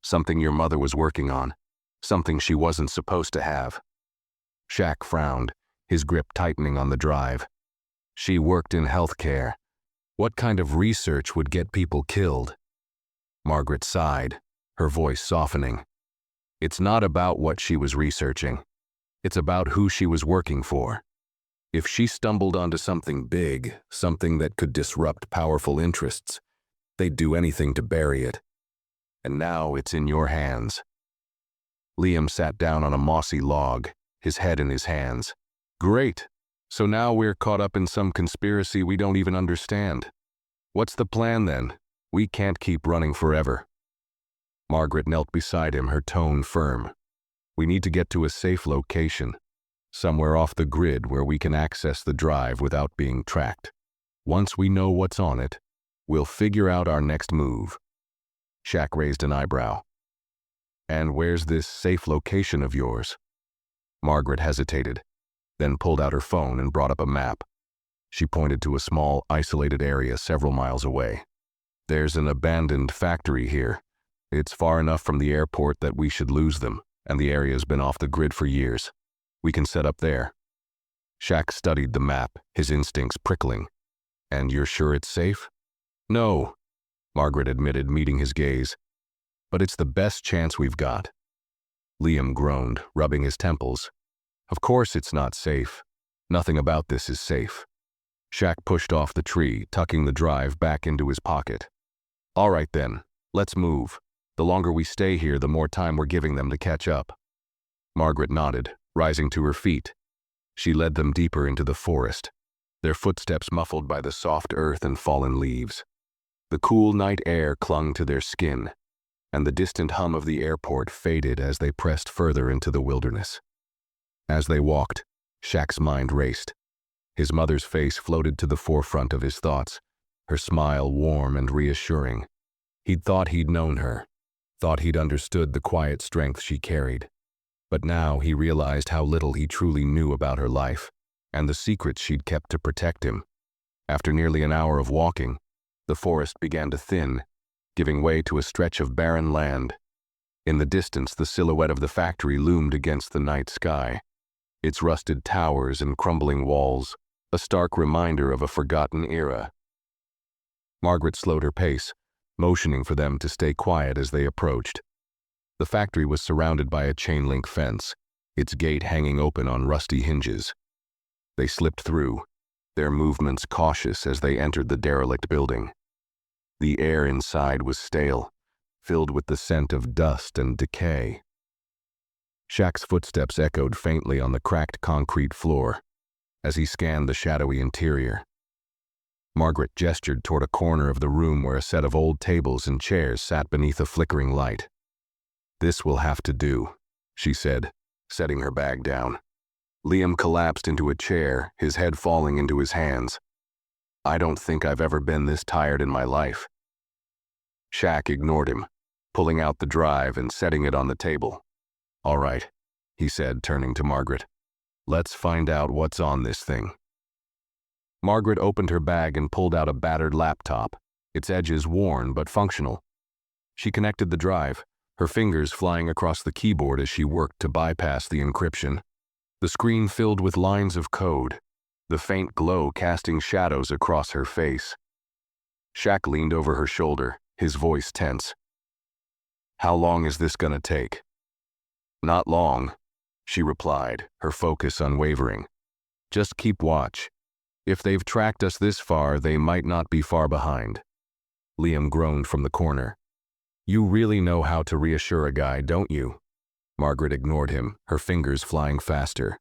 Something your mother was working on, something she wasn't supposed to have." Shaq frowned, his grip tightening on the drive. She worked in healthcare. What kind of research would get people killed? Margaret sighed, her voice softening. It's not about what she was researching. It's about who she was working for. If she stumbled onto something big, something that could disrupt powerful interests, they'd do anything to bury it. And now it's in your hands. Liam sat down on a mossy log, his head in his hands. "Great. So now we're caught up in some conspiracy we don't even understand. What's the plan then? We can't keep running forever." Margaret knelt beside him, her tone firm. "We need to get to a safe location, somewhere off the grid where we can access the drive without being tracked. Once we know what's on it, we'll figure out our next move." Shaq raised an eyebrow. "And where's this safe location of yours?" Margaret hesitated, then pulled out her phone and brought up a map. She pointed to a small, isolated area several miles away. There's an abandoned factory here. It's far enough from the airport that we should lose them, and the area's been off the grid for years. We can set up there. Shaq studied the map, his instincts prickling. And you're sure it's safe? No, Margaret admitted, meeting his gaze. But it's the best chance we've got. Liam groaned, rubbing his temples. Of course it's not safe. Nothing about this is safe. Shaq pushed off the tree, tucking the drive back into his pocket. All right then, let's move. The longer we stay here, the more time we're giving them to catch up. Margaret nodded, rising to her feet. She led them deeper into the forest, their footsteps muffled by the soft earth and fallen leaves. The cool night air clung to their skin, and the distant hum of the airport faded as they pressed further into the wilderness. As they walked, Shaq's mind raced. His mother's face floated to the forefront of his thoughts, her smile warm and reassuring. He'd thought he'd known her, thought he'd understood the quiet strength she carried. But now he realized how little he truly knew about her life, and the secrets she'd kept to protect him. After nearly an hour of walking, the forest began to thin, giving way to a stretch of barren land. In the distance, the silhouette of the factory loomed against the night sky, its rusted towers and crumbling walls, a stark reminder of a forgotten era. Margaret slowed her pace, motioning for them to stay quiet as they approached. The factory was surrounded by a chain-link fence, its gate hanging open on rusty hinges. They slipped through, their movements cautious as they entered the derelict building. The air inside was stale, filled with the scent of dust and decay. Shaq's footsteps echoed faintly on the cracked concrete floor as he scanned the shadowy interior. Margaret gestured toward a corner of the room where a set of old tables and chairs sat beneath a flickering light. This will have to do, she said, setting her bag down. Liam collapsed into a chair, his head falling into his hands. I don't think I've ever been this tired in my life. Shaq ignored him, pulling out the drive and setting it on the table. All right, he said, turning to Margaret. Let's find out what's on this thing. Margaret opened her bag and pulled out a battered laptop, its edges worn but functional. She connected the drive, her fingers flying across the keyboard as she worked to bypass the encryption. The screen filled with lines of code, the faint glow casting shadows across her face. Shaq leaned over her shoulder, his voice tense. How long is this gonna take? Not long, she replied, her focus unwavering. Just keep watch. If they've tracked us this far, they might not be far behind. Liam groaned from the corner. You really know how to reassure a guy, don't you? Margaret ignored him, her fingers flying faster.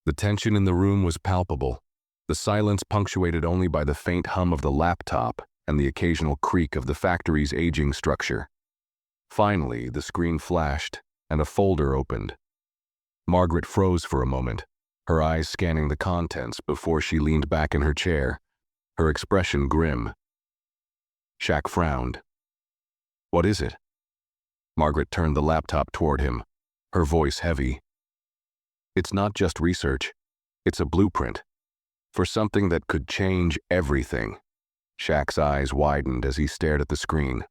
The tension in the room was palpable, the silence punctuated only by the faint hum of the laptop and the occasional creak of the factory's aging structure. Finally, the screen flashed, and a folder opened. Margaret froze for a moment, her eyes scanning the contents before she leaned back in her chair, her expression grim. Shaq frowned. What is it? Margaret turned the laptop toward him, her voice heavy. It's not just research, it's a blueprint for something that could change everything. Shaq's eyes widened as he stared at the screen.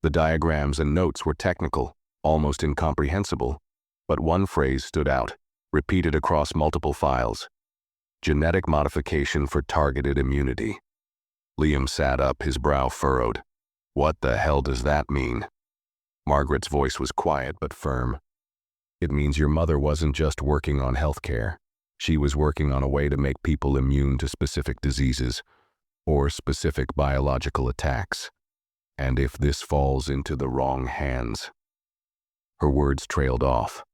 The diagrams and notes were technical, almost incomprehensible, but one phrase stood out, repeated across multiple files. Genetic modification for targeted immunity. Liam sat up, his brow furrowed. What the hell does that mean? Margaret's voice was quiet but firm. It means your mother wasn't just working on healthcare. She was working on a way to make people immune to specific diseases or specific biological attacks. And if this falls into the wrong hands... Her words trailed off,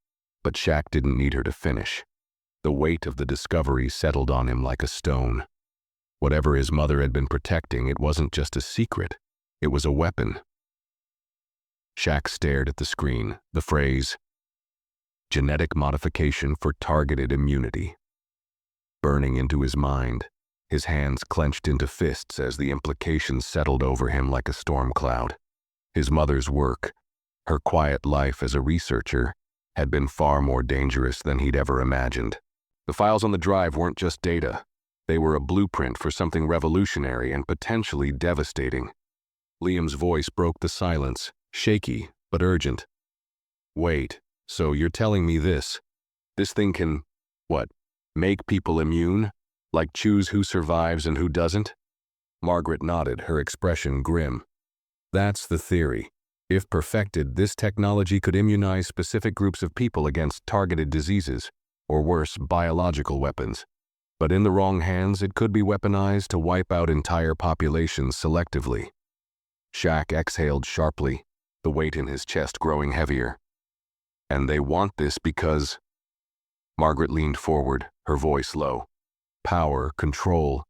but Shaq didn't need her to finish. The weight of the discovery settled on him like a stone. Whatever his mother had been protecting, it wasn't just a secret, it was a weapon. Shaq stared at the screen, the phrase, genetic modification for targeted immunity, burning into his mind, his hands clenched into fists as the implications settled over him like a storm cloud. His mother's work, her quiet life as a researcher, had been far more dangerous than he'd ever imagined. The files on the drive weren't just data. They were a blueprint for something revolutionary and potentially devastating. Liam's voice broke the silence, shaky but urgent. Wait, so you're telling me this? This thing can, what, make people immune? Like choose who survives and who doesn't? Margaret nodded, her expression grim. That's the theory. If perfected, this technology could immunize specific groups of people against targeted diseases, or worse, biological weapons. But in the wrong hands, it could be weaponized to wipe out entire populations selectively. Shaq exhaled sharply, the weight in his chest growing heavier. And they want this because... Margaret leaned forward, her voice low. Power, control.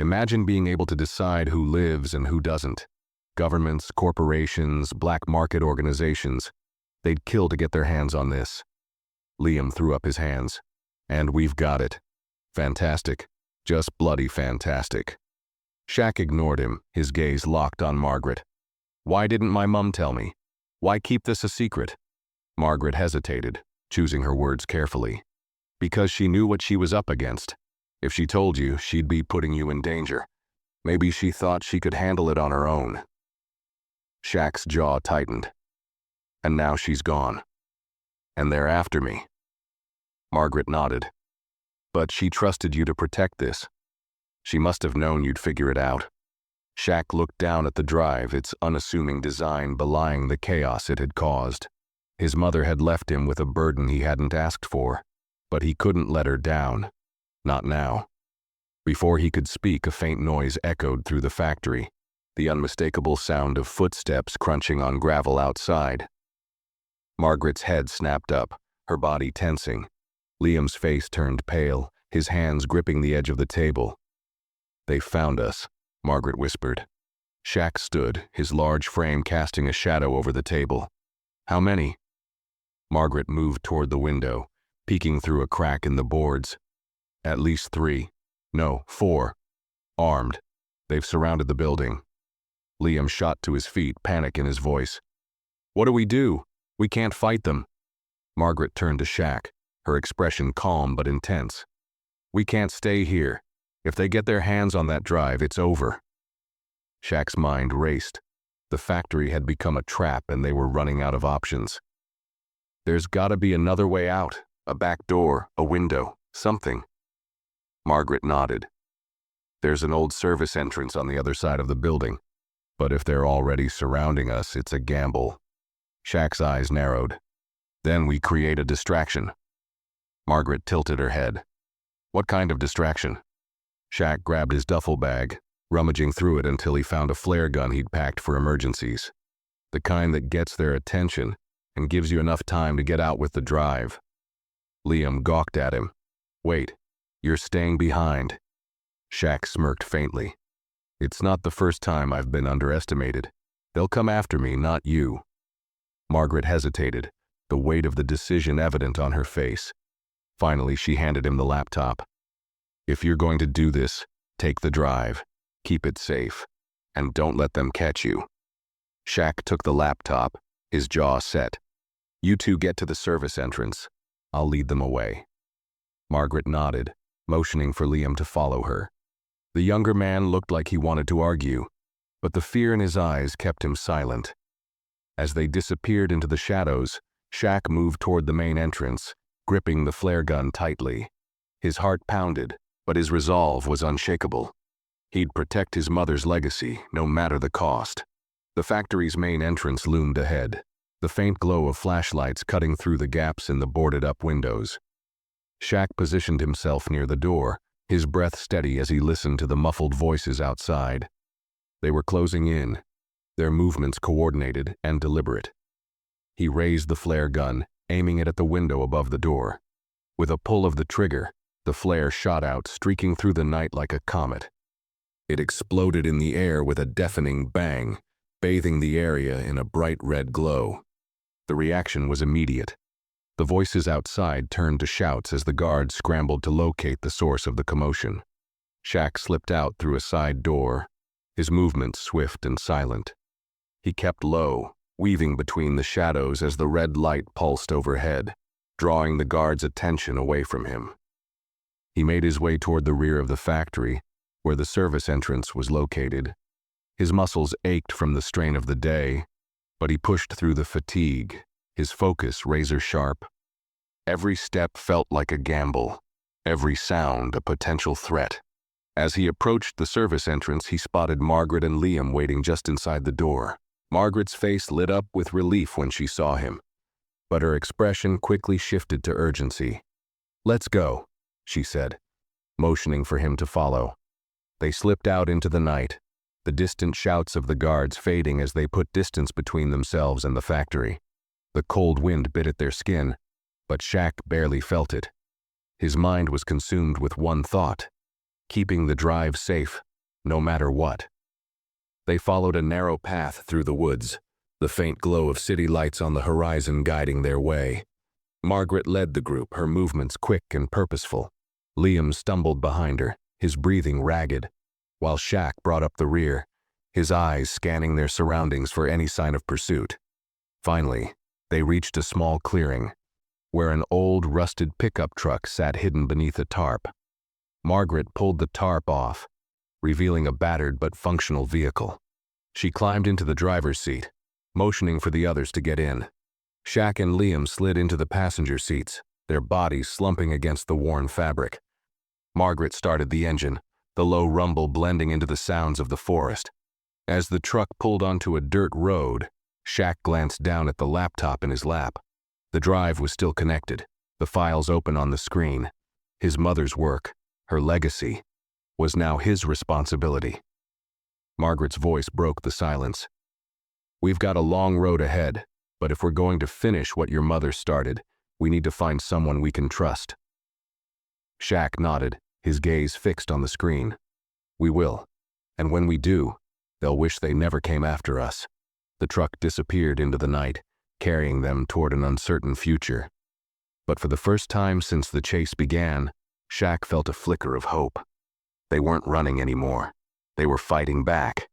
Imagine being able to decide who lives and who doesn't. Governments, corporations, black market organizations. They'd kill to get their hands on this. Liam threw up his hands. And we've got it. Fantastic. Just bloody fantastic. Shaq ignored him, his gaze locked on Margaret. Why didn't my mum tell me? Why keep this a secret? Margaret hesitated, choosing her words carefully. Because she knew what she was up against. If she told you, she'd be putting you in danger. Maybe she thought she could handle it on her own. Shaq's jaw tightened. And now she's gone. And they're after me. Margaret nodded. But she trusted you to protect this. She must have known you'd figure it out. Shaq looked down at the drive, its unassuming design belying the chaos it had caused. His mother had left him with a burden he hadn't asked for, but he couldn't let her down. Not now. Before he could speak, a faint noise echoed through the factory, the unmistakable sound of footsteps crunching on gravel outside. Margaret's head snapped up, her body tensing. Liam's face turned pale, his hands gripping the edge of the table. They found us, Margaret whispered. Shaq stood, his large frame casting a shadow over the table. How many? Margaret moved toward the window, peeking through a crack in the boards. At least 3. No, 4. Armed. They've surrounded the building. Liam shot to his feet, panic in his voice. What do we do? We can't fight them. Margaret turned to Shaq, her expression calm but intense. We can't stay here. If they get their hands on that drive, it's over. Shaq's mind raced. The factory had become a trap and they were running out of options. There's gotta be another way out, a back door, a window, something. Margaret nodded. There's an old service entrance on the other side of the building, but if they're already surrounding us, it's a gamble. Shaq's eyes narrowed. Then we create a distraction. Margaret tilted her head. What kind of distraction? Shaq grabbed his duffel bag, rummaging through it until he found a flare gun he'd packed for emergencies. The kind that gets their attention and gives you enough time to get out with the drive. Liam gawked at him. Wait, you're staying behind. Shaq smirked faintly. It's not the first time I've been underestimated. They'll come after me, not you. Margaret hesitated, the weight of the decision evident on her face. Finally, she handed him the laptop. If you're going to do this, take the drive, keep it safe, and don't let them catch you. Shaq took the laptop, his jaw set. You two get to the service entrance. I'll lead them away. Margaret nodded, motioning for Liam to follow her. The younger man looked like he wanted to argue, but the fear in his eyes kept him silent. As they disappeared into the shadows, Shaq moved toward the main entrance, gripping the flare gun tightly. His heart pounded, but his resolve was unshakable. He'd protect his mother's legacy, no matter the cost. The factory's main entrance loomed ahead, the faint glow of flashlights cutting through the gaps in the boarded-up windows. Shaq positioned himself near the door, his breath steady as he listened to the muffled voices outside. They were closing in, their movements coordinated and deliberate. He raised the flare gun, aiming it at the window above the door. With a pull of the trigger, the flare shot out, streaking through the night like a comet. It exploded in the air with a deafening bang, bathing the area in a bright red glow. The reaction was immediate. The voices outside turned to shouts as the guards scrambled to locate the source of the commotion. Shaq slipped out through a side door, his movements swift and silent. He kept low, weaving between the shadows as the red light pulsed overhead, drawing the guards' attention away from him. He made his way toward the rear of the factory, where the service entrance was located. His muscles ached from the strain of the day, but he pushed through the fatigue, his focus razor-sharp. Every step felt like a gamble, every sound a potential threat. As he approached the service entrance, he spotted Margaret and Liam waiting just inside the door. Margaret's face lit up with relief when she saw him, but her expression quickly shifted to urgency. "Let's go," she said, motioning for him to follow. They slipped out into the night, the distant shouts of the guards fading as they put distance between themselves and the factory. The cold wind bit at their skin, but Shaq barely felt it. His mind was consumed with one thought: keeping the drive safe, no matter what. They followed a narrow path through the woods, the faint glow of city lights on the horizon guiding their way. Margaret led the group, her movements quick and purposeful. Liam stumbled behind her, his breathing ragged, while Shaq brought up the rear, his eyes scanning their surroundings for any sign of pursuit. Finally, they reached a small clearing, where an old, rusted pickup truck sat hidden beneath a tarp. Margaret pulled the tarp off, revealing a battered but functional vehicle. She climbed into the driver's seat, motioning for the others to get in. Shaq and Liam slid into the passenger seats, their bodies slumping against the worn fabric. Margaret started the engine, the low rumble blending into the sounds of the forest. As the truck pulled onto a dirt road, Shaq glanced down at the laptop in his lap. The drive was still connected, the files open on the screen. His mother's work, her legacy, was now his responsibility. Margaret's voice broke the silence. "We've got a long road ahead, but if we're going to finish what your mother started, we need to find someone we can trust." Shaq nodded, his gaze fixed on the screen. "We will, and when we do, they'll wish they never came after us." The truck disappeared into the night, carrying them toward an uncertain future. But for the first time since the chase began, Shaq felt a flicker of hope. They weren't running anymore. They were fighting back.